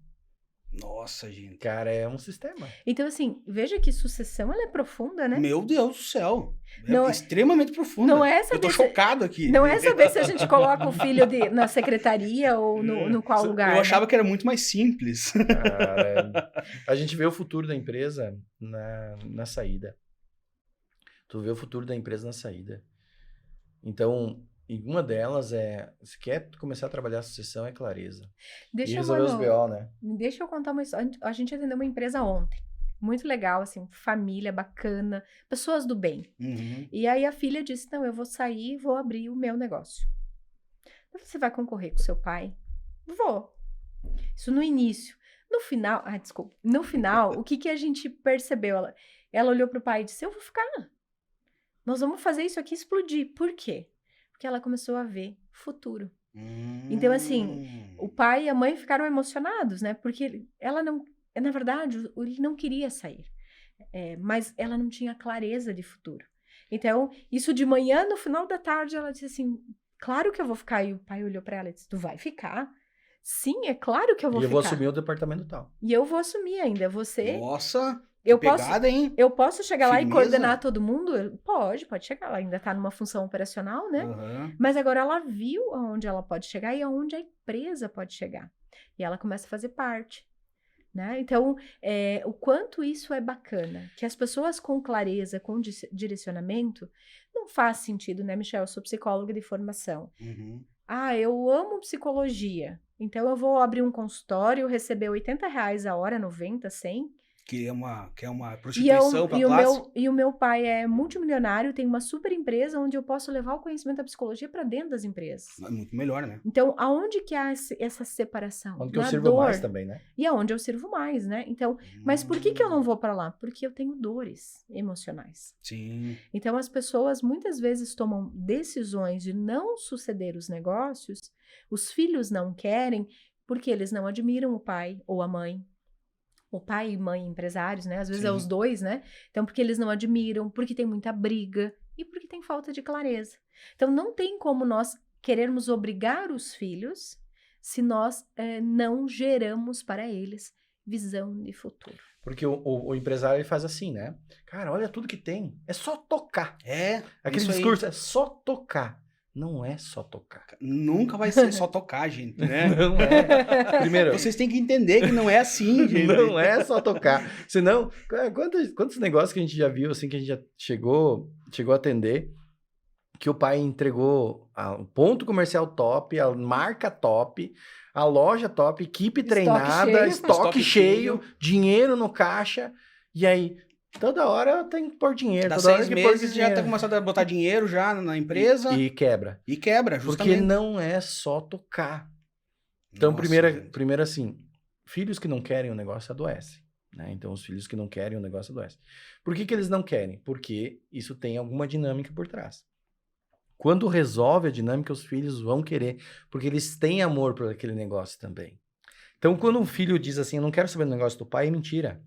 Nossa, gente. Cara, é um sistema. Então, assim, veja que sucessão, ela é profunda, né? Meu Deus do céu. É Não é- extremamente profunda. não é Eu tô saber se- chocado aqui. Não é saber se a gente coloca o filho na secretaria ou no qual lugar. Eu né? achava que era muito mais simples. Cara, a gente vê o futuro da empresa na saída. Tu vê o futuro da empresa na saída. Então, e uma delas se quer começar a trabalhar a sucessão, é clareza. E Deixa resolver os BO, né? Deixa eu contar uma história. A gente atendeu uma empresa ontem. Muito legal, assim, família bacana, pessoas do bem. Uhum. E aí a filha disse: não, eu vou sair e vou abrir o meu negócio. Eu falei: você vai concorrer com seu pai? Vou. Isso no início. No final, desculpa. No final, o que a gente percebeu? Ela olhou pro pai e disse: eu vou ficar. Nós vamos fazer isso aqui explodir. Por quê? Porque ela começou a ver futuro. Então, assim, o pai e a mãe ficaram emocionados, né? Porque ela não... Na verdade, ele não queria sair. Mas ela não tinha clareza de futuro. Então, isso de manhã, no final da tarde, ela disse assim, claro que eu vou ficar. E o pai olhou pra ela e disse, tu vai ficar? Sim, é claro que eu vou E eu ficar. vou assumir o departamento tal. E eu vou assumir ainda. Você... Nossa, eu que pegada, hein? Eu posso chegar lá e Firmeza. coordenar todo mundo? Pode chegar. Ela ainda tá numa função operacional, né? Uhum. Mas agora ela viu aonde ela pode chegar e aonde a empresa pode chegar. E ela começa a fazer parte. Né? Então, o quanto isso é bacana. Que as pessoas com clareza, com direcionamento, não faz sentido, né, Michel? Eu sou psicóloga de formação. Uhum. Eu amo psicologia. Então, eu vou abrir um consultório, receber R$80 a hora, 90, 100. Que é uma prostituição para a classe. E o meu pai é multimilionário, tem uma super empresa onde eu posso levar o conhecimento da psicologia para dentro das empresas. É muito melhor, né? Então, aonde que há essa separação? Onde que eu Na sirvo dor. mais também, né? E aonde eu sirvo mais, né? Então, mas por que eu não vou para lá? Porque eu tenho dores emocionais. Sim. Então, as pessoas muitas vezes tomam decisões de não suceder os negócios, os filhos não querem, porque eles não admiram o pai ou a mãe. O pai e mãe empresários, né? Às vezes Sim. é os dois, né? Então, porque eles não admiram, porque tem muita briga e porque tem falta de clareza. Então, não tem como nós querermos obrigar os filhos se nós não geramos para eles visão de futuro. Porque o empresário ele faz assim, né? Cara, olha tudo que tem. É só tocar. Aquele isso aí. discurso é só tocar. Não é só tocar. Nunca vai ser só tocar, gente, né? Não é. Primeiro, Vocês têm que entender que não é assim, gente. não é só tocar. Senão, quantos negócios que a gente já viu, assim, que a gente já chegou a atender, que o pai entregou o ponto comercial top, a marca top, a loja top, equipe treinada, estoque cheio, dinheiro no caixa, e aí... Toda hora tem que pôr dinheiro. Dá toda hora 6 tem que pôr meses já tá começando a botar dinheiro já na empresa. E quebra. E quebra, justamente. Porque não é só tocar. Então, Nossa, primeiro assim, filhos que não querem o negócio adoecem. Né? Então, os filhos que não querem o negócio adoecem. Por que eles não querem? Porque isso tem alguma dinâmica por trás. Quando resolve a dinâmica, os filhos vão querer, porque eles têm amor por aquele negócio também. Então, quando um filho diz assim, eu não quero saber do negócio do pai, é mentira.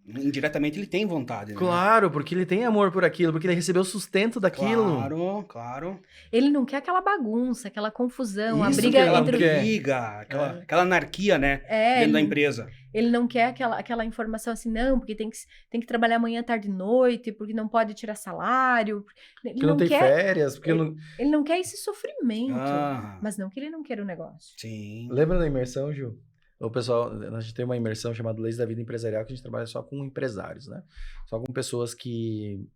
Indiretamente ele tem vontade, né? Claro, porque ele tem amor por aquilo, porque ele recebeu o sustento daquilo. Claro, claro. Ele não quer aquela bagunça, aquela confusão, a Isso briga que ela entre... quer. briga, aquela anarquia, né? É, Dentro da empresa. ele não quer aquela informação assim, não, porque tem que trabalhar manhã, tarde e noite, porque não pode tirar salário. Ele Porque não tem férias, porque não... Ele não quer esse sofrimento, Ah, mas não que ele não queira o negócio. sim. Lembra da imersão, Gil? O pessoal, a gente tem uma imersão chamada Leis da Vida Empresarial, que a gente trabalha só com empresários, né? Só com pessoas que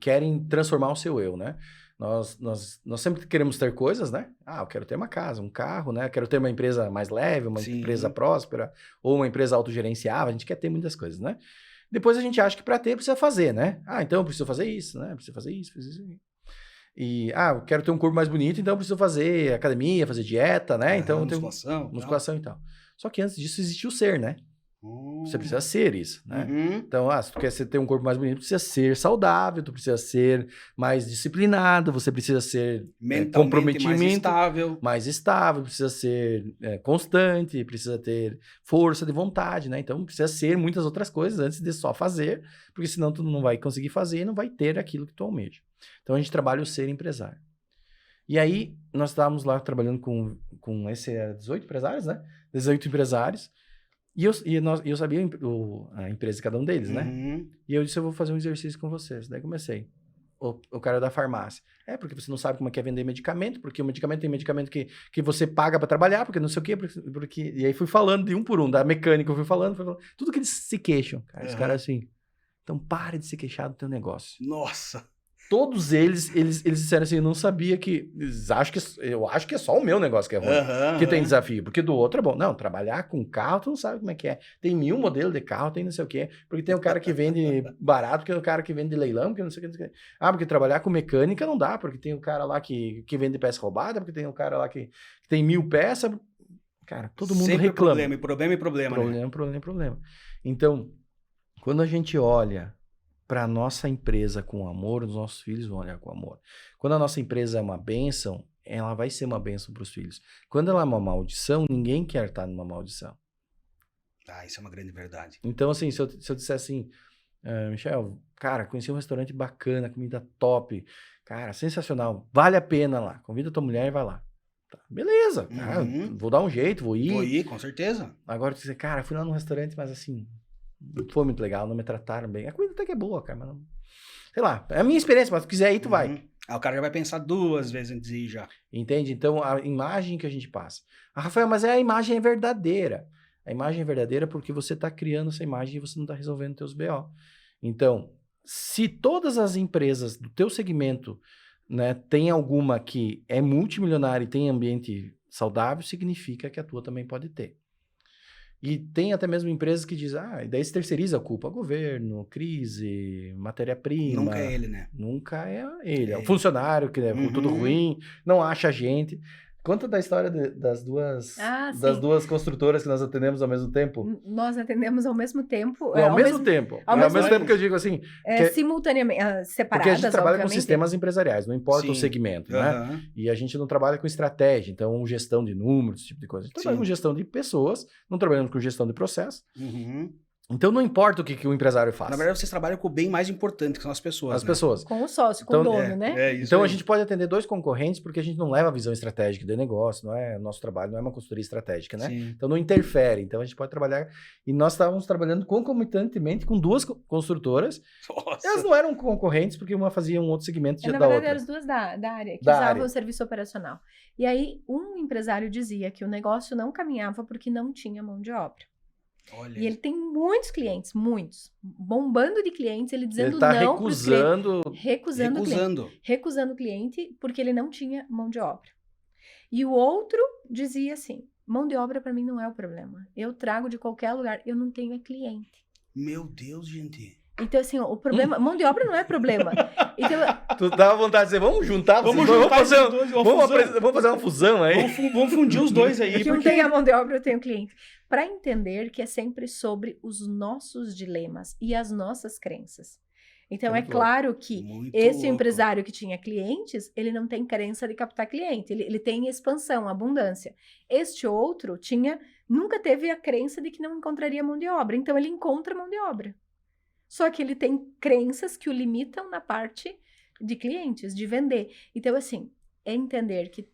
querem transformar o seu eu, né? Nós sempre queremos ter coisas, né? Eu quero ter uma casa, um carro, né? Eu quero ter uma empresa mais leve, uma Sim. empresa próspera, ou uma empresa autogerenciável, a gente quer ter muitas coisas, né? Depois a gente acha que para ter precisa fazer, né? Então eu preciso fazer isso, né? Preciso fazer isso, preciso isso. E, eu quero ter um corpo mais bonito, então eu preciso fazer academia, fazer dieta, né? Então eu tenho musculação e tal. Só que antes disso existia o ser, né? Você precisa ser isso, né? Uhum. Então, se tu quer ter um corpo mais bonito, precisa ser saudável, tu precisa ser mais disciplinado, você precisa ser Mentalmente mais estável, precisa ser constante, precisa ter força de vontade, né? Então, precisa ser muitas outras coisas antes de só fazer, porque senão tu não vai conseguir fazer e não vai ter aquilo que tu almeja. Então, a gente trabalha o ser empresário. E aí, nós estávamos lá trabalhando com 18 empresários, né? 18 empresários. E eu sabia a empresa de cada um deles, né? Uhum. E eu disse, eu vou fazer um exercício com vocês. Daí comecei. O cara da farmácia. Porque você não sabe como é que é vender medicamento, porque o medicamento tem medicamento que você paga pra trabalhar, porque não sei o quê, porque... E aí fui falando de um por um, da mecânica eu fui falando. Tudo que eles se queixam, cara. Os caras assim, então pare de se queixar do teu negócio. Nossa! Todos eles disseram assim, eu não sabia que... Eu acho que é só o meu negócio que é ruim, que tem desafio, porque do outro é bom. Não, trabalhar com carro, tu não sabe como é que é. Tem 1000 modelos de carro, tem não sei o quê, porque tem o cara que vende barato, porque tem o cara que vende leilão, porque não sei o que. Porque trabalhar com mecânica não dá, porque tem o cara lá que vende peça roubada, porque tem o cara lá que tem 1000 peças. Cara, todo mundo Sempre reclama. Problema. Problema. Então, quando a gente olha para a nossa empresa com amor, os nossos filhos vão olhar com amor. Quando a nossa empresa é uma bênção, ela vai ser uma bênção para os filhos. Quando ela é uma maldição, ninguém quer estar numa maldição. Isso é uma grande verdade. Então, assim, se eu disser assim, Michel, cara, conheci um restaurante bacana, comida top, cara, sensacional, vale a pena lá, convida tua mulher e vai lá. Tá, beleza, vou dar um jeito, vou ir. Vou ir, com certeza. Agora, tu dizer, cara, fui lá num restaurante, mas assim... Não foi muito legal, não me trataram bem. A comida até que é boa, cara, mas não... Sei lá, é a minha experiência, mas se tu quiser ir, tu vai. O cara já vai pensar 2 vezes antes de ir já. Entende? Então, a imagem que a gente passa. Rafael, mas a imagem é verdadeira. A imagem é verdadeira porque você está criando essa imagem e você não está resolvendo teus BO. Então, se todas as empresas do teu segmento, né, tem alguma que é multimilionária e tem ambiente saudável, significa que a tua também pode ter. E tem até mesmo empresas que dizem, e daí se terceiriza a culpa. Governo, crise, matéria-prima. Nunca é ele, né? Nunca é ele. É o funcionário que é tudo ruim, não acha gente. Conta da história das duas construtoras que nós atendemos ao mesmo tempo. Nós atendemos ao mesmo tempo. Ao mesmo tempo. Ao mesmo tempo que eu digo assim... simultaneamente, separadas, porque a gente trabalha obviamente. com sistemas empresariais, não importa o segmento, né? E a gente não trabalha com estratégia, então gestão de números, esse tipo de coisa. A gente trabalha com gestão de pessoas, não trabalhamos com gestão de processo. Então não importa o que o empresário faz. Na verdade, vocês trabalham com o bem mais importante, que são as pessoas. As pessoas. Com o sócio, com o dono, né? Então a gente pode atender 2 concorrentes porque a gente não leva a visão estratégica do negócio, não é nosso trabalho, não é uma consultoria estratégica, né? Sim. Então não interfere. Então a gente pode trabalhar. E nós estávamos trabalhando concomitantemente com 2 construtoras. Nossa. Elas não eram concorrentes porque uma fazia um outro segmento Na da verdade, outra. eram as duas da área, que usavam o serviço operacional. E aí, um empresário dizia que o negócio não caminhava porque não tinha mão de obra. Olha. E ele tem muitos clientes, bombando de clientes, ele dizendo ele tá não recusando o cliente porque ele não tinha mão de obra. E o outro dizia assim, mão de obra para mim não é o problema, eu trago de qualquer lugar, eu não tenho cliente. Meu Deus, gente. Então, assim, o problema... Mão de obra não é problema. Então, tu dava vontade de dizer, vamos juntar? Vamos fazer uma fusão aí? Vamos fundir os dois aí. Que um tem a mão de obra, eu tenho cliente. Para entender que é sempre sobre os nossos dilemas e as nossas crenças. Então, é claro que esse empresário que tinha clientes, ele não tem crença de captar cliente. Ele tem expansão, abundância. Este outro nunca teve a crença de que não encontraria mão de obra. Então, ele encontra mão de obra. Só que ele tem crenças que o limitam na parte de clientes, de vender. Então, assim, é entender que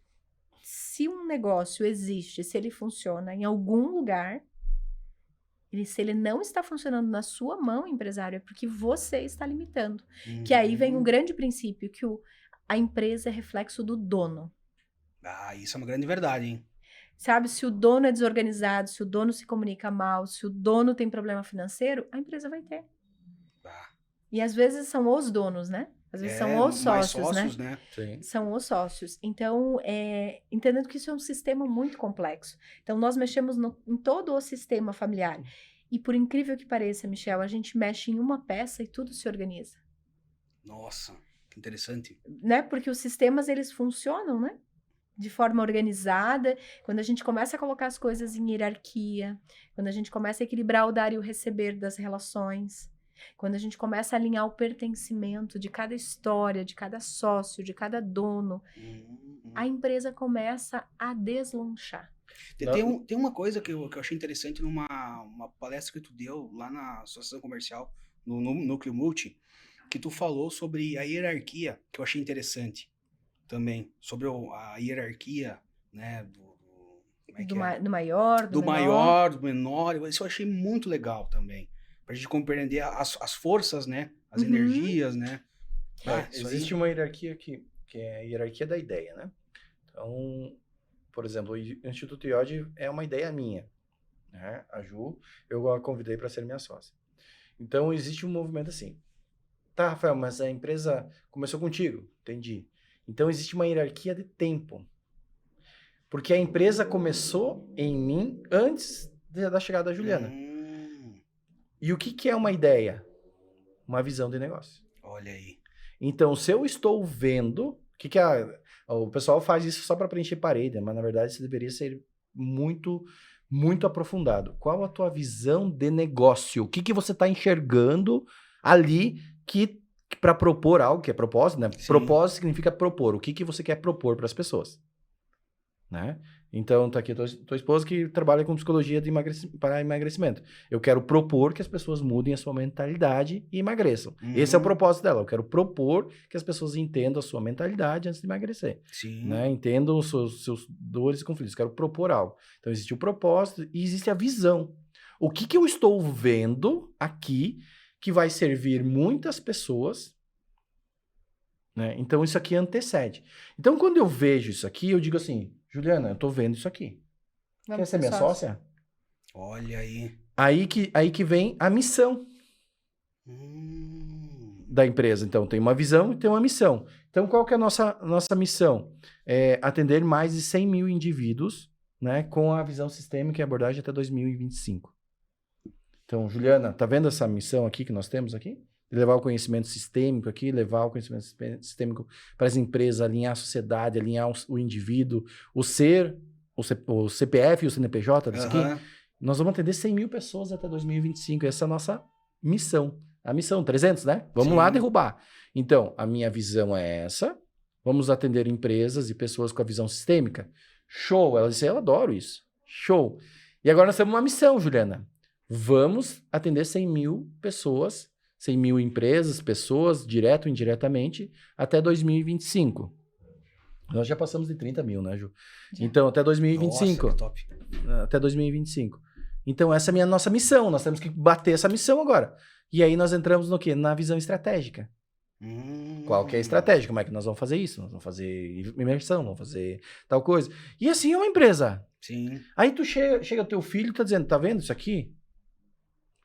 se um negócio existe, se ele funciona em algum lugar, se ele não está funcionando na sua mão, empresário, é porque você está limitando. Que aí vem um grande princípio, que a empresa é reflexo do dono. Isso é uma grande verdade, hein? Sabe, se o dono é desorganizado, se o dono se comunica mal, se o dono tem problema financeiro, a empresa vai ter. E às vezes são os donos, né? Às vezes são os sócios, né? Sim. São os sócios. Então, entendendo que isso é um sistema muito complexo. Então, nós mexemos em todo o sistema familiar. E por incrível que pareça, Michel, a gente mexe em uma peça e tudo se organiza. Nossa, que interessante. Né? Porque os sistemas, eles funcionam, né? De forma organizada. Quando a gente começa a colocar as coisas em hierarquia, quando a gente começa a equilibrar o dar e o receber das relações, quando a gente começa a alinhar o pertencimento de cada história, de cada sócio, de cada dono, a empresa começa a deslanchar. Tem uma coisa que eu achei interessante numa palestra que tu deu lá na Associação Comercial, no Núcleo Multi, que tu falou sobre a hierarquia, que eu achei interessante também, sobre a hierarquia, né, Como é Do, que é? do maior, Do menor. maior, do menor. Isso eu achei muito legal também. Pra gente compreender as forças, né? As Uhum. energias, né? Ah, isso aí. Existe uma hierarquia que é a hierarquia da ideia, né? Então, por exemplo, o Instituto IOD é uma ideia minha, né? A Ju, eu a convidei para ser minha sócia. Então, existe um movimento assim. Tá, Rafael, mas a empresa começou contigo. Entendi. Então, existe uma hierarquia de tempo. Porque a empresa começou em mim antes da chegada da Juliana. E o que é uma ideia? Uma visão de negócio. Olha aí. Então, se eu estou vendo... o pessoal faz isso só para preencher parede, mas na verdade isso deveria ser muito, muito aprofundado. Qual a tua visão de negócio? O que você está enxergando ali para propor algo, que é propósito, né? Sim. Propósito significa propor. O que você quer propor para as pessoas? Né? Então, tá aqui a tua esposa que trabalha com psicologia para emagrecimento. Eu quero propor que as pessoas mudem a sua mentalidade e emagreçam. Uhum. Esse é o propósito dela. Eu quero propor que as pessoas entendam a sua mentalidade antes de emagrecer. Sim. Né? Entendam os seus dores e conflitos. Eu quero propor algo. Então, existe o propósito e existe a visão. O que eu estou vendo aqui que vai servir muitas pessoas, né? Então, isso aqui antecede. Então, quando eu vejo isso aqui, eu digo assim, Juliana, eu tô vendo isso aqui. Quer ser minha sócia? Olha aí. Aí que vem a missão da empresa. Então, tem uma visão e tem uma missão. Então, qual que é a nossa missão? É atender mais de 100 mil indivíduos, né, com a visão sistêmica e abordagem até 2025. Então, Juliana, tá vendo essa missão aqui que nós temos aqui? Levar o conhecimento sistêmico aqui, levar o conhecimento sistêmico para as empresas, alinhar a sociedade, alinhar o indivíduo, o CPF e o CNPJ disso aqui. Nós vamos atender 100 mil pessoas até 2025. Essa é a nossa missão. A missão, 300, né? Vamos lá derrubar. Então, a minha visão é essa. Vamos atender empresas e pessoas com a visão sistêmica. Show! Ela disse, eu adoro isso. Show! E agora nós temos uma missão, Juliana. Vamos atender 100 mil pessoas, 100 mil empresas, pessoas, direto ou indiretamente, até 2025. Nós já passamos de 30 mil, né, Ju? Já. Então, até 2025. Nossa, que top. Até 2025. Então, essa é a nossa missão. Nós temos que bater essa missão agora. E aí nós entramos no quê? Na visão estratégica. Qual que é a estratégia? Como é que nós vamos fazer isso? Nós vamos fazer imersão, vamos fazer tal coisa. E assim é uma empresa. Sim. Aí tu chega o teu filho e tá dizendo, tá vendo isso aqui?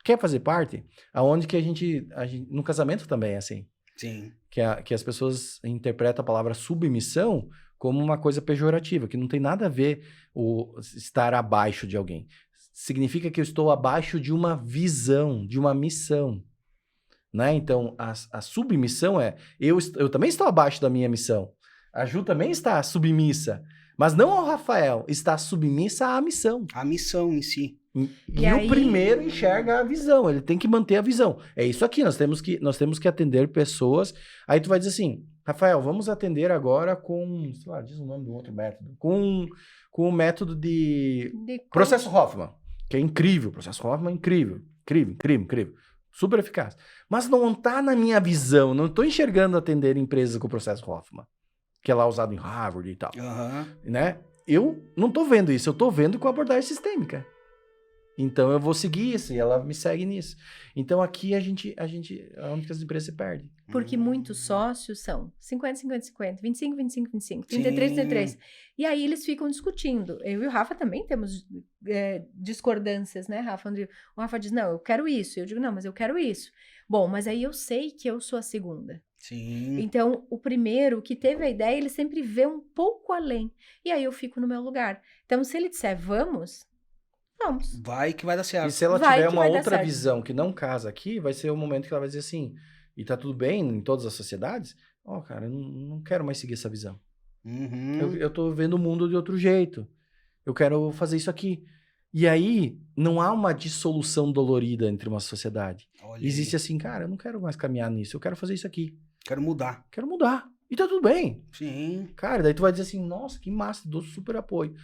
Quer fazer parte? Aonde que a gente no casamento também é assim. Sim. Que as pessoas interpretam a palavra submissão como uma coisa pejorativa, que não tem nada a ver o estar abaixo de alguém. Significa que eu estou abaixo de uma visão, de uma missão. Né? Então, a submissão é... Eu também estou abaixo da minha missão. A Ju também está submissa. Mas não ao Rafael, está submissa à missão. A missão em si. E aí... o primeiro enxerga a visão, ele tem que manter a visão. É isso aqui, nós temos que atender pessoas. Aí tu vai dizer assim, Rafael, vamos atender agora com, sei lá, diz o nome do outro método, com o método de processo Hoffman, que é incrível, processo Hoffman é incrível, super eficaz. Mas não está na minha visão, não estou enxergando atender empresas com o processo Hoffman, que é lá usado em Harvard e tal. Né? Eu não estou vendo isso, eu estou vendo com a abordagem sistêmica. Então, eu vou seguir isso e ela me segue nisso. Então, aqui onde que as empresas se perdem. Porque muitos sócios são 50, 50, 50, 25, 25, 25, 33, 33. E aí eles ficam discutindo. Eu e o Rafa também temos discordâncias, né, Rafa? Onde o Rafa diz, não, eu quero isso. Eu digo, não, mas eu quero isso. Bom, mas aí eu sei que eu sou a segunda. Sim. Então, o primeiro que teve a ideia, ele sempre vê um pouco além. E aí eu fico no meu lugar. Então, se ele disser, vamos... Vamos. Vai que vai dar certo. E se ela tiver uma outra visão que não casa aqui, vai ser o momento que ela vai dizer assim, e tá tudo bem em todas as sociedades, cara, eu não quero mais seguir essa visão. Eu tô vendo o mundo de outro jeito. Eu quero fazer isso aqui. E aí, não há uma dissolução dolorida entre uma sociedade. Existe assim, cara, eu não quero mais caminhar nisso, eu quero fazer isso aqui. Quero mudar. E tá tudo bem. Sim. Cara, daí tu vai dizer assim, nossa, que massa, dou super apoio.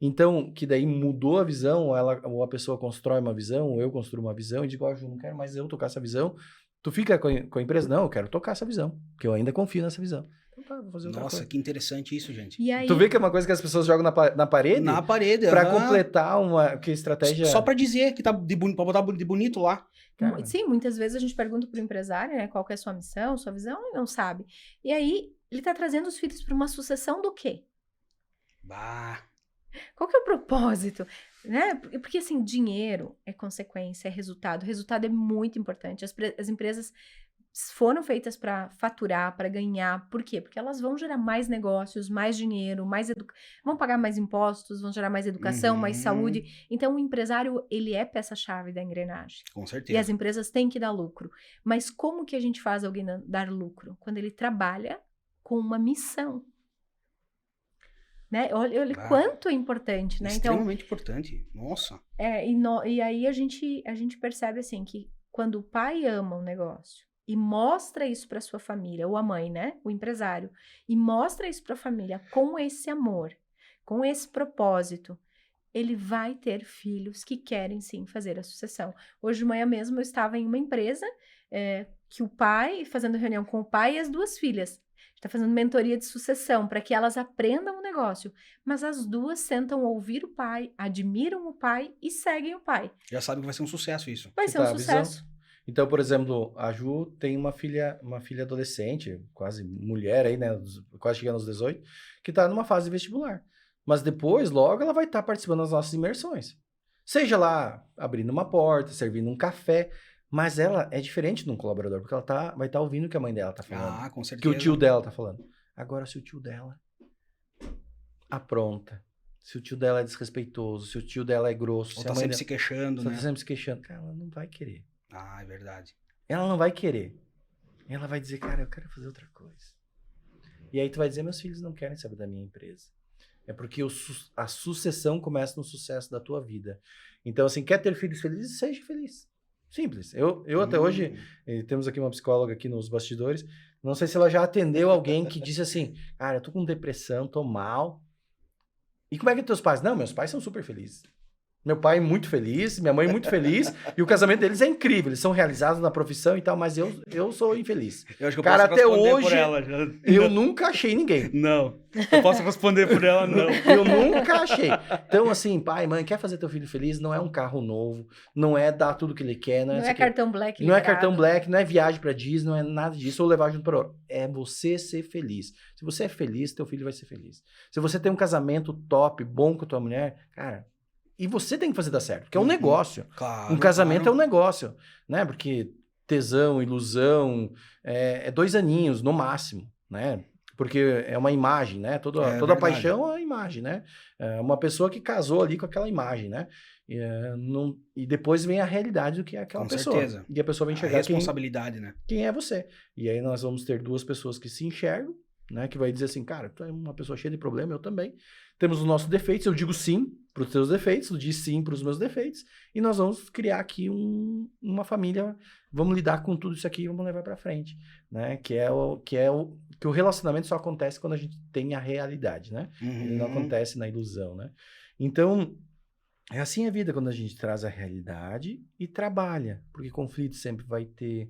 Então, que daí mudou a visão, ou a pessoa constrói uma visão, ou eu construo uma visão, e digo, Ju, não quero mais eu tocar essa visão. Tu fica com a empresa? Não, eu quero tocar essa visão, porque eu ainda confio nessa visão. Então tá, vou fazer outra Nossa, coisa. que interessante isso, gente. E aí, Tu vê que é uma coisa que as pessoas jogam na parede? Na parede, Pra aham. completar uma estratégia... Só pra dizer que tá pra botar de bonito lá. Cara. sim, muitas vezes a gente pergunta pro empresário, né, qual que é a sua missão, sua visão, ele não sabe. E aí, ele tá trazendo os filhos para uma sucessão do quê? Bah. Qual que é o propósito? Né? Porque, assim, dinheiro é consequência, é resultado. O resultado é muito importante. As empresas foram feitas para faturar, para ganhar. Por quê? Porque elas vão gerar mais negócios, mais dinheiro, vão pagar mais impostos, vão gerar mais educação, mais saúde. Então, o empresário, ele é peça-chave da engrenagem. Com E certeza. as empresas têm que dar lucro. Mas como que a gente faz alguém dar lucro? Quando ele trabalha com uma missão. Né? Olha quanto é importante, né? Então, Extremamente importante. Nossa. e aí a gente percebe assim que quando o pai ama um negócio e mostra isso para sua família, ou a mãe, né? O empresário, e mostra isso para a família com esse amor, com esse propósito, ele vai ter filhos que querem sim fazer a sucessão. Hoje de manhã mesmo eu estava em uma empresa que o pai, fazendo reunião com o pai e as duas filhas. Está fazendo mentoria de sucessão para que elas aprendam o negócio. Mas as duas sentam ouvir o pai, admiram o pai e seguem o pai. Já sabe que vai ser um sucesso isso. Vai ser um sucesso. Então, por exemplo, a Ju tem uma filha adolescente, quase mulher aí, né? Quase chegando aos 18, que está numa fase vestibular. Mas depois, logo, ela vai estar participando das nossas imersões. Seja lá abrindo uma porta, servindo um café. Mas ela é diferente de um colaborador, porque ela vai estar ouvindo o que a mãe dela tá falando. Ah, com certeza. Que o tio dela tá falando. Agora, se o tio dela apronta, se o tio dela é desrespeitoso, se o tio dela é grosso, Ou se tá a mãe sempre dela... se queixando, tá né? sempre se queixando, cara, ela não vai querer. Ah, é verdade. Ela não vai querer. Ela vai dizer, cara, eu quero fazer outra coisa. E aí tu vai dizer, meus filhos não querem saber da minha empresa. É porque a sucessão começa no sucesso da tua vida. Então, assim, quer ter filhos felizes? Seja feliz. Simples. Eu até hoje, temos aqui uma psicóloga aqui nos bastidores, não sei se ela já atendeu alguém que disse assim, cara, eu tô com depressão, tô mal. E como é que teus pais? Não, meus pais são super felizes. Meu pai é muito feliz, minha mãe é muito feliz, e o casamento deles é incrível, eles são realizados na profissão e tal, mas eu sou infeliz. Eu acho que eu Cara, posso até responder hoje, por ela. eu nunca achei ninguém. Não. Eu posso responder por ela, não. Eu nunca achei. Então, assim, pai, mãe, quer fazer teu filho feliz? Não é um carro novo, não é dar tudo que ele quer. Não é cartão black liberado. Não é liberado. cartão black, não é viagem pra Disney, não é nada disso, ou levar junto para outro. É você ser feliz. Se você é feliz, teu filho vai ser feliz. Se você tem um casamento top, bom com a tua mulher, cara... E você tem que fazer dar certo, porque é um negócio. Claro, um casamento claro. é um negócio, né? Porque tesão, ilusão, é 2 aninhos no máximo, né? Porque é uma imagem, né? Toda verdade. paixão é uma imagem, né? É uma pessoa que casou ali com aquela imagem, né? E depois vem a realidade do que é aquela Com pessoa. certeza. E a pessoa vai A enxergar responsabilidade, né? quem é você. E aí nós vamos ter 2 pessoas que se enxergam, né? Que vai dizer assim, cara, tu é uma pessoa cheia de problema, eu também. Temos os nossos defeitos, eu digo sim para os teus defeitos, tu diz sim para os meus defeitos, e nós vamos criar aqui uma família, vamos lidar com tudo isso aqui e vamos levar para frente, né? Que o relacionamento só acontece quando a gente tem a realidade, né? Ele não acontece na ilusão, né? Então, é assim a vida, quando a gente traz a realidade e trabalha, porque conflito sempre vai ter,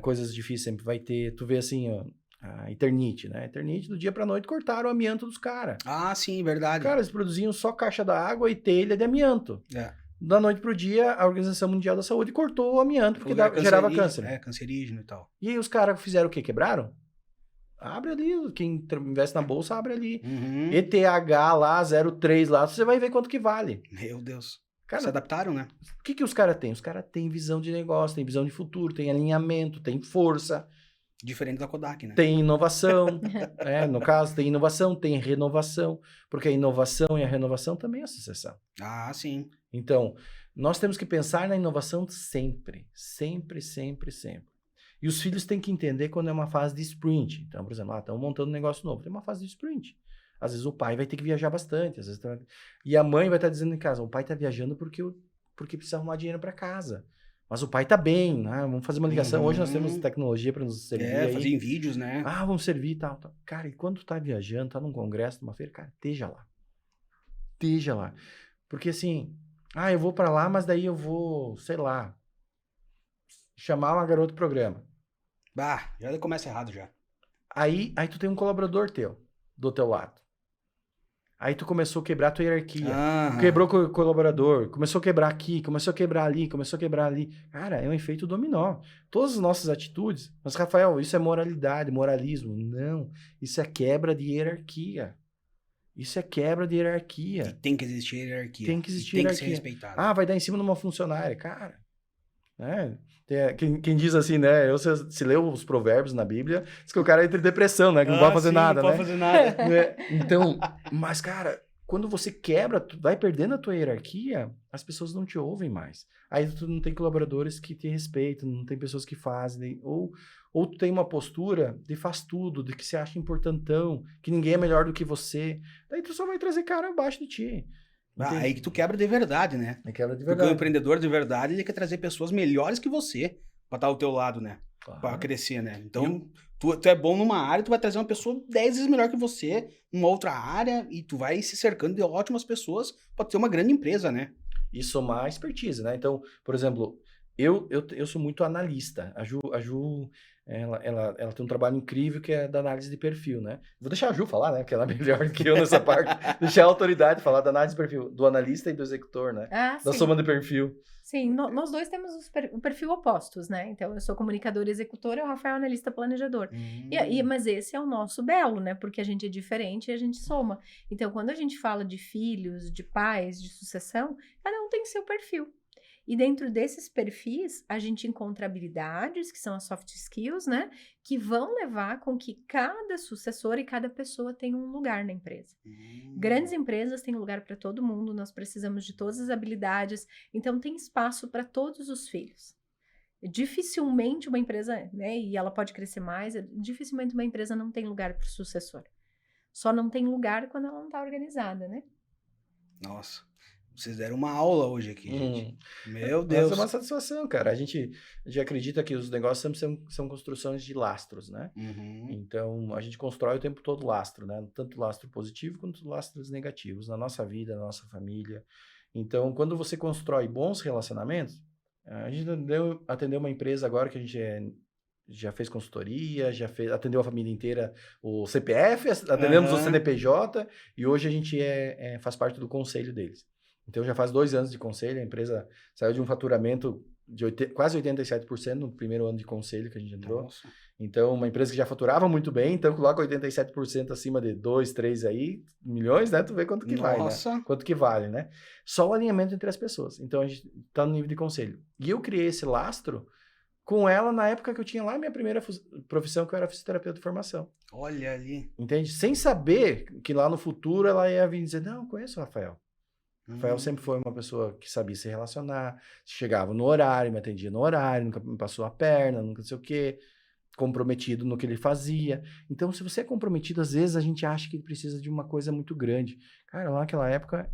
coisas difíceis sempre vai ter. Tu vê assim, ó, a Eternit, né? A Eternit, do dia pra noite, cortaram o amianto dos caras. Ah, sim, verdade. Cara, eles produziam só caixa d'água e telha de amianto. É. Da noite pro dia, a Organização Mundial da Saúde cortou o amianto, porque gerava câncer. É, cancerígeno e tal. E aí os caras fizeram o quê? Quebraram? Abre ali, quem investe na bolsa, abre ali. ETH lá, 03 lá, você vai ver quanto que vale. Meu Deus. Cara, se adaptaram, né? O que os caras têm? Os caras têm visão de negócio, têm visão de futuro, têm alinhamento, têm força. Diferente da Kodak, né? Tem inovação, no caso, tem inovação, tem renovação, porque a inovação e a renovação também é sucessão. Ah, sim. Então, nós temos que pensar na inovação sempre, sempre, sempre, sempre. E os filhos têm que entender quando é uma fase de sprint. Então, por exemplo, estão montando um negócio novo, tem uma fase de sprint. Às vezes o pai vai ter que viajar bastante, às vezes e a mãe vai estar dizendo em casa, o pai está viajando porque precisa arrumar dinheiro para casa. Mas o pai tá bem, né? Vamos fazer uma ligação. Hoje nós temos tecnologia para nos servir aí. Fazer em vídeos, né? Ah, vamos servir e tal. Cara, e quando tu tá viajando, tá num congresso, numa feira, cara, esteja lá. Esteja lá. Porque assim, eu vou para lá, mas daí eu vou, sei lá, chamar uma garota do programa. Bah, já começa errado já. Aí tu tem um colaborador do teu lado. Aí tu começou a quebrar a tua hierarquia. Quebrou com o colaborador, começou a quebrar aqui, começou a quebrar ali, começou a quebrar ali. Cara, é um efeito dominó. Todas as nossas atitudes... Mas, Rafael, isso é moralidade, moralismo. Não, isso é quebra de hierarquia. Isso é quebra de hierarquia. E tem que existir hierarquia. Tem que existir tem hierarquia. que ser respeitado. Ah, vai dar em cima de uma funcionária. Cara, né? Quem diz assim, né? Se leu os provérbios na Bíblia, diz que o cara entra em depressão, né? Que não pode fazer nada, não né? pode fazer nada. Então, mas, cara, quando você quebra, tu vai perdendo a tua hierarquia, as pessoas não te ouvem mais. Aí tu não tem colaboradores que te respeitam, não tem pessoas que fazem, ou tu tem uma postura de faz tudo, de que se acha importantão, que ninguém é melhor do que você. Daí tu só vai trazer cara abaixo de ti. Aí que tu quebra de verdade, né? Quebra de Porque verdade. o empreendedor de verdade, ele quer trazer pessoas melhores que você pra estar ao teu lado, né? Claro. Pra crescer, né? Então, tu é bom numa área, tu vai trazer uma pessoa 10 vezes melhor que você numa outra área e tu vai se cercando de ótimas pessoas pra ter uma grande empresa, né? E somar expertise, né? Então, por exemplo, eu sou muito analista. A Ju ela tem um trabalho incrível que é da análise de perfil, né? Vou deixar a Ju falar, né? Porque ela é melhor que eu nessa parte. Deixar a autoridade falar da análise de perfil, do analista e do executor, né? Da soma de perfil. Sim, nós dois temos o perfil opostos, né? Então, eu sou comunicador executor e o Rafael é analista planejador. Mas esse é o nosso belo, né? Porque a gente é diferente e a gente soma. Então, quando a gente fala de filhos, de pais, de sucessão, cada um tem seu perfil. E dentro desses perfis, a gente encontra habilidades, que são as soft skills, né? Que vão levar com que cada sucessor e cada pessoa tenha um lugar na empresa. Grandes empresas têm lugar para todo mundo, nós precisamos de todas as habilidades, então tem espaço para todos os filhos. Dificilmente uma empresa, né? E ela pode crescer mais, dificilmente uma empresa não tem lugar para o sucessor. Só não tem lugar quando ela não está organizada, né? Nossa. Vocês deram uma aula hoje aqui, gente. Meu Deus. Mas é uma satisfação, cara. A gente acredita que os negócios sempre são construções de lastros, né? Então, a gente constrói o tempo todo lastro, né? Tanto lastro positivo quanto lastros negativos na nossa vida, na nossa família. Então, quando você constrói bons relacionamentos, a gente atendeu uma empresa agora que a gente já fez consultoria, atendeu a família inteira, o CPF, atendemos o CNPJ e hoje a gente faz parte do conselho deles. Então, já faz 2 anos de conselho, a empresa saiu de um faturamento de quase 87% no primeiro ano de conselho que a gente entrou. Nossa. Então, uma empresa que já faturava muito bem, então coloca 87% acima de 2, 3 aí, milhões, né? Tu vê quanto que vai, né? Quanto que vale, né? Só o alinhamento entre as pessoas. Então, a gente tá no nível de conselho. E eu criei esse lastro com ela na época que eu tinha lá a minha primeira profissão, que eu era fisioterapeuta de formação. Olha ali. Entende? Sem saber que lá no futuro ela ia vir dizer, não, eu conheço o Rafael. Rafael sempre foi uma pessoa que sabia se relacionar, chegava no horário, me atendia no horário, nunca me passou a perna, nunca não sei o quê, comprometido no que ele fazia. Então, se você é comprometido, às vezes a gente acha que precisa de uma coisa muito grande. Cara, lá naquela época,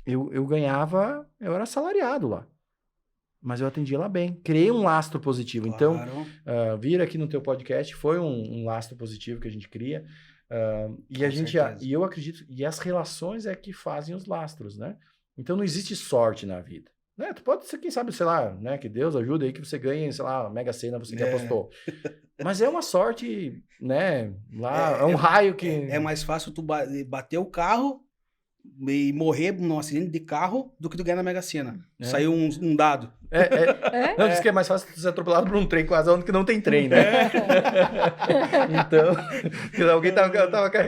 eu ganhava, eu era assalariado lá. Mas eu atendia lá bem. Criei um lastro positivo. Claro. Então, vir aqui no teu podcast foi um lastro positivo que a gente cria. E eu acredito, e as relações é que fazem os lastros, né? Então não existe sorte na vida, né? Tu pode ser, quem sabe, sei lá, né? Que Deus ajude aí que você ganhe, sei lá, Mega Sena, você que apostou. Mas é uma sorte, né? Lá é um raio que... É mais fácil tu bater o carro e morrer num acidente de carro do que tu ganhar na Mega Sena. Saiu um dado. Não, diz que é mais fácil tu ser atropelado por um trem quase onde que não tem trem, né? Então, alguém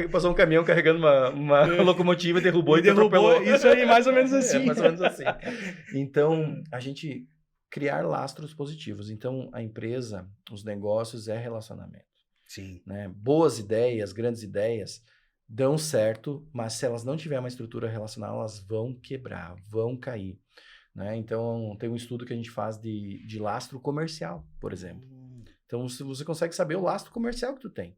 passou um caminhão carregando uma locomotiva e derrubou e atropelou. Isso aí, mais ou menos assim. Mais ou menos assim. Então, a gente criar lastros positivos. Então, a empresa, os negócios é relacionamento. Sim. Né? Boas ideias, grandes ideias dão certo, mas se elas não tiverem uma estrutura relacional, elas vão quebrar, vão cair. Né? Então, tem um estudo que a gente faz de lastro comercial, por exemplo. Então, você consegue saber o lastro comercial que tu tem.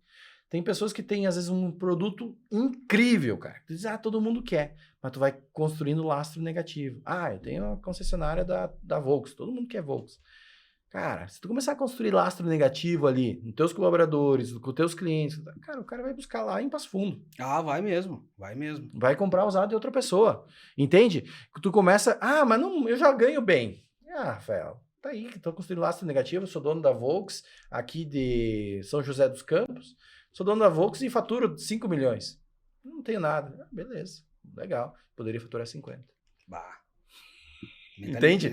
Tem pessoas que têm, às vezes, um produto incrível, cara. Tu diz, todo mundo quer. Mas tu vai construindo lastro negativo. Eu tenho a concessionária da Volks. Todo mundo quer Volks. Cara, se tu começar a construir lastro negativo ali, nos teus colaboradores, com os teus clientes, cara, o cara vai buscar lá em Passo Fundo. Vai mesmo, vai mesmo. Vai comprar usado de outra pessoa, entende? Tu começa, mas não, eu já ganho bem. Rafael, tá aí, que tô construindo lastro negativo, eu sou dono da Volks, aqui de São José dos Campos, Sou dono da Volks e faturo 5 milhões. Não tenho nada. Beleza, legal. Poderia faturar 50. Bah. Entende?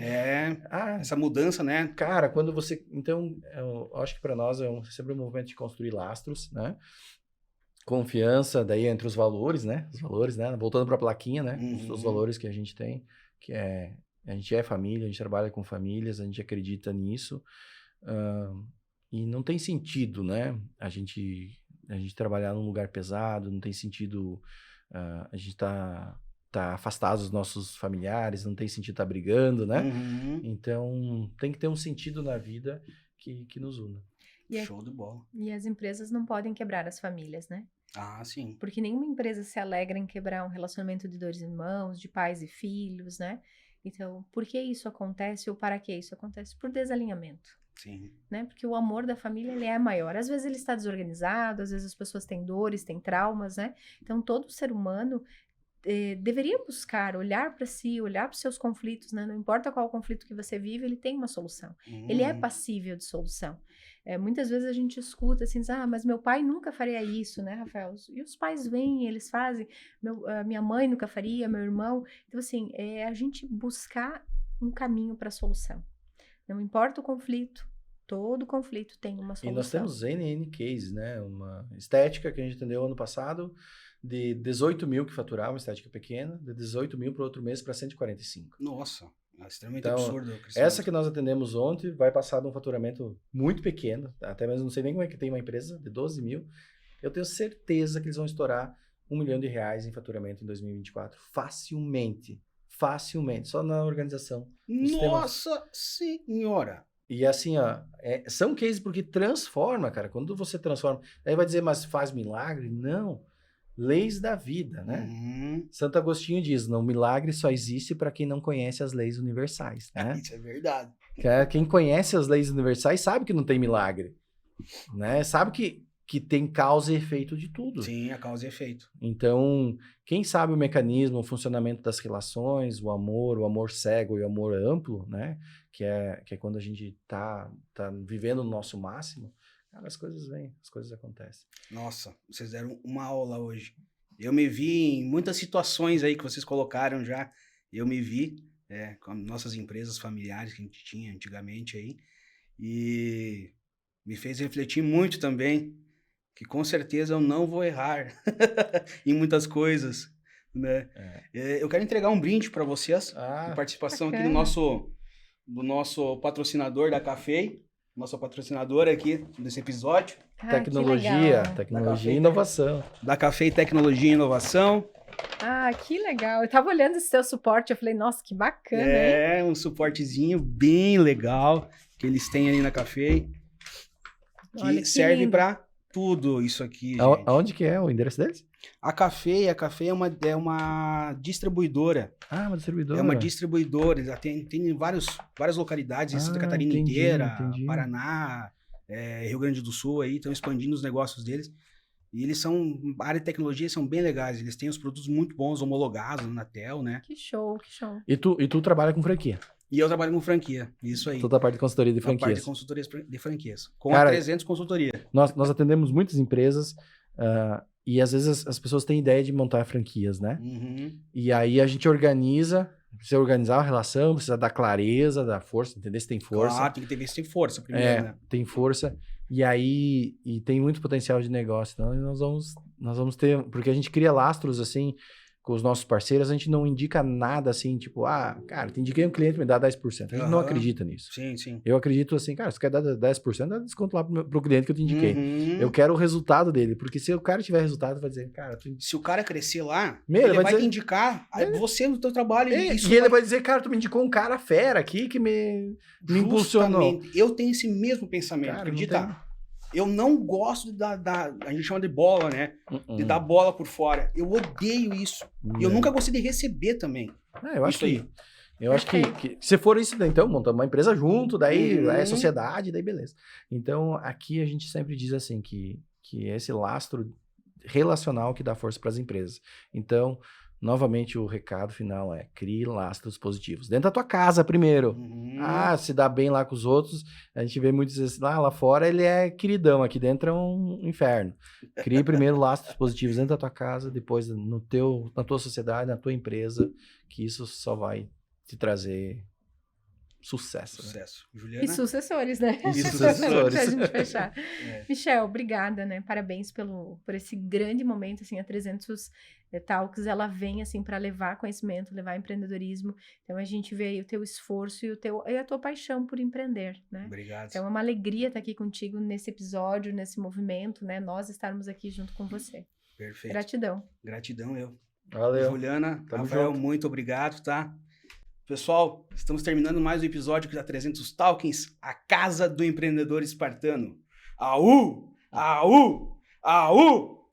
Essa mudança, né? Cara, quando você... Então, eu acho que para nós é sempre um movimento de construir lastros, né? Confiança, daí entre os valores, né? Os valores, né? Voltando para a plaquinha, né? Os valores que a gente tem, que é... A gente é família, a gente trabalha com famílias, a gente acredita nisso. E não tem sentido, né? A gente trabalhar num lugar pesado, não tem sentido a gente tá afastado dos nossos familiares, não tem sentido estar brigando, né? Então, tem que ter um sentido na vida que nos una. Show de bola. E as empresas não podem quebrar as famílias, né? Ah, sim. Porque nenhuma empresa se alegra em quebrar um relacionamento de 2 irmãos, de pais e filhos, né? Então, por que isso acontece ou para que isso acontece? Por desalinhamento. Sim. Né? Porque o amor da família, ele é maior. Às vezes ele está desorganizado, às vezes as pessoas têm dores, têm traumas, né? Então, todo ser humano deveria buscar, olhar para si, olhar para os seus conflitos, né? Não importa qual conflito que você vive, ele tem uma solução. Ele é passível de solução. Muitas vezes a gente escuta assim, mas meu pai nunca faria isso, né, Rafael? E os pais vêm, eles fazem, minha mãe nunca faria, meu irmão. Então, assim, a gente buscar um caminho para a solução. Não importa o conflito, todo conflito tem uma solução. E nós temos N cases, né? Uma estética que a gente atendeu ano passado, de 18 mil que faturava, uma estética pequena, de 18 mil para outro mês para 145. Nossa, é extremamente então, absurdo. Essa que nós atendemos ontem vai passar de um faturamento muito pequeno, até mesmo não sei nem como é que tem uma empresa de 12 mil. Eu tenho certeza que eles vão estourar R$1 milhão em faturamento em 2024. Facilmente. Só na organização. Nossa senhora! E assim, ó, são cases porque transforma, cara. Quando você transforma, aí vai dizer, mas faz milagre? Não. Leis da vida, né? Santo Agostinho diz, não, o milagre só existe para quem não conhece as leis universais, né? Isso é verdade. Quem conhece as leis universais sabe que não tem milagre, né? Sabe que tem causa e efeito de tudo. Sim, a causa e efeito. Então, quem sabe o mecanismo, o funcionamento das relações, o amor cego e o amor amplo, né? Que é quando a gente tá vivendo no nosso máximo, cara, as coisas vêm, as coisas acontecem. Nossa, vocês deram uma aula hoje. Eu me vi em muitas situações aí que vocês colocaram já. Eu me vi com nossas empresas familiares que a gente tinha antigamente aí. E me fez refletir muito também que com certeza eu não vou errar em muitas coisas, né? Eu quero entregar um brinde para vocês, de participação bacana. aqui do nosso patrocinador da Café, nossa patrocinadora aqui desse episódio. Tecnologia e inovação. Da Café Tecnologia e Inovação. Que legal. Eu tava olhando esse seu suporte, eu falei, nossa, que bacana, hein? Um suportezinho bem legal que eles têm ali na Café, que serve para tudo isso aqui, gente. Aonde que é o endereço deles? A Café é uma distribuidora. Uma distribuidora. É uma distribuidora. Ela tem várias localidades em Santa Catarina inteira, Paraná, Rio Grande do Sul aí, estão expandindo os negócios deles. E eles a área de tecnologia são bem legais. Eles têm os produtos muito bons, homologados na Anatel, né? Que show. E tu trabalha com franquia? E eu trabalho com franquia, isso aí. Toda a parte de consultoria de franquias. A parte de consultoria de franquias. Com a 300 Consultoria. Nós atendemos muitas empresas e às vezes as pessoas têm ideia de montar franquias, né? E aí a gente precisa organizar a relação, precisa dar clareza, dar força, entender se tem força. Claro, tem que ver se tem força primeiro, né? Tem força. E aí tem muito potencial de negócio. Então nós vamos ter... Porque a gente cria lastros assim... Com os nossos parceiros, a gente não indica nada assim, tipo, cara, te indiquei um cliente, me dá 10%. A gente não acredita nisso. Sim. Eu acredito assim, cara, se você quer dar 10%, dá desconto lá pro cliente que eu te indiquei. Eu quero o resultado dele, porque se o cara tiver resultado, vai dizer, cara... Se o cara crescer lá, ele vai te indicar você no teu trabalho. Ele vai dizer, cara, tu me indicou um cara fera aqui que me impulsionou. Eu tenho esse mesmo pensamento, cara, acredita? Eu não gosto a gente chama de bola, né? De dar bola por fora. Eu odeio isso. E eu nunca gostei de receber também. Eu acho que se for isso, então, montamos uma empresa junto, daí é sociedade, daí beleza. Então, aqui a gente sempre diz assim, que é esse lastro relacional que dá força para as empresas. Então, novamente o recado final é: crie lastros positivos. Dentro da tua casa primeiro. Se dá bem lá com os outros. A gente vê muitas vezes lá fora ele é queridão, aqui dentro é um inferno. Crie primeiro lastros positivos dentro da tua casa, depois na tua sociedade, na tua empresa, que isso só vai te trazer sucesso. Sucesso. Né? Juliana? E sucessores, né? E sucessores. Pra gente fechar. Michel, obrigada, né? Parabéns por esse grande momento, assim, a 300 Talks, ela vem, assim, para levar conhecimento, levar empreendedorismo. Então, a gente vê aí o teu esforço e a tua paixão por empreender, né? Obrigado. Então, é uma alegria estar aqui contigo nesse episódio, nesse movimento, né? Nós estarmos aqui junto com você. Perfeito. Gratidão. Gratidão, eu. Valeu. Juliana, Tamo Rafael, junto. muito obrigado, tá? Pessoal, estamos terminando mais um episódio da 300 Talkings, a casa do empreendedor espartano. Aú! Aú! Aú!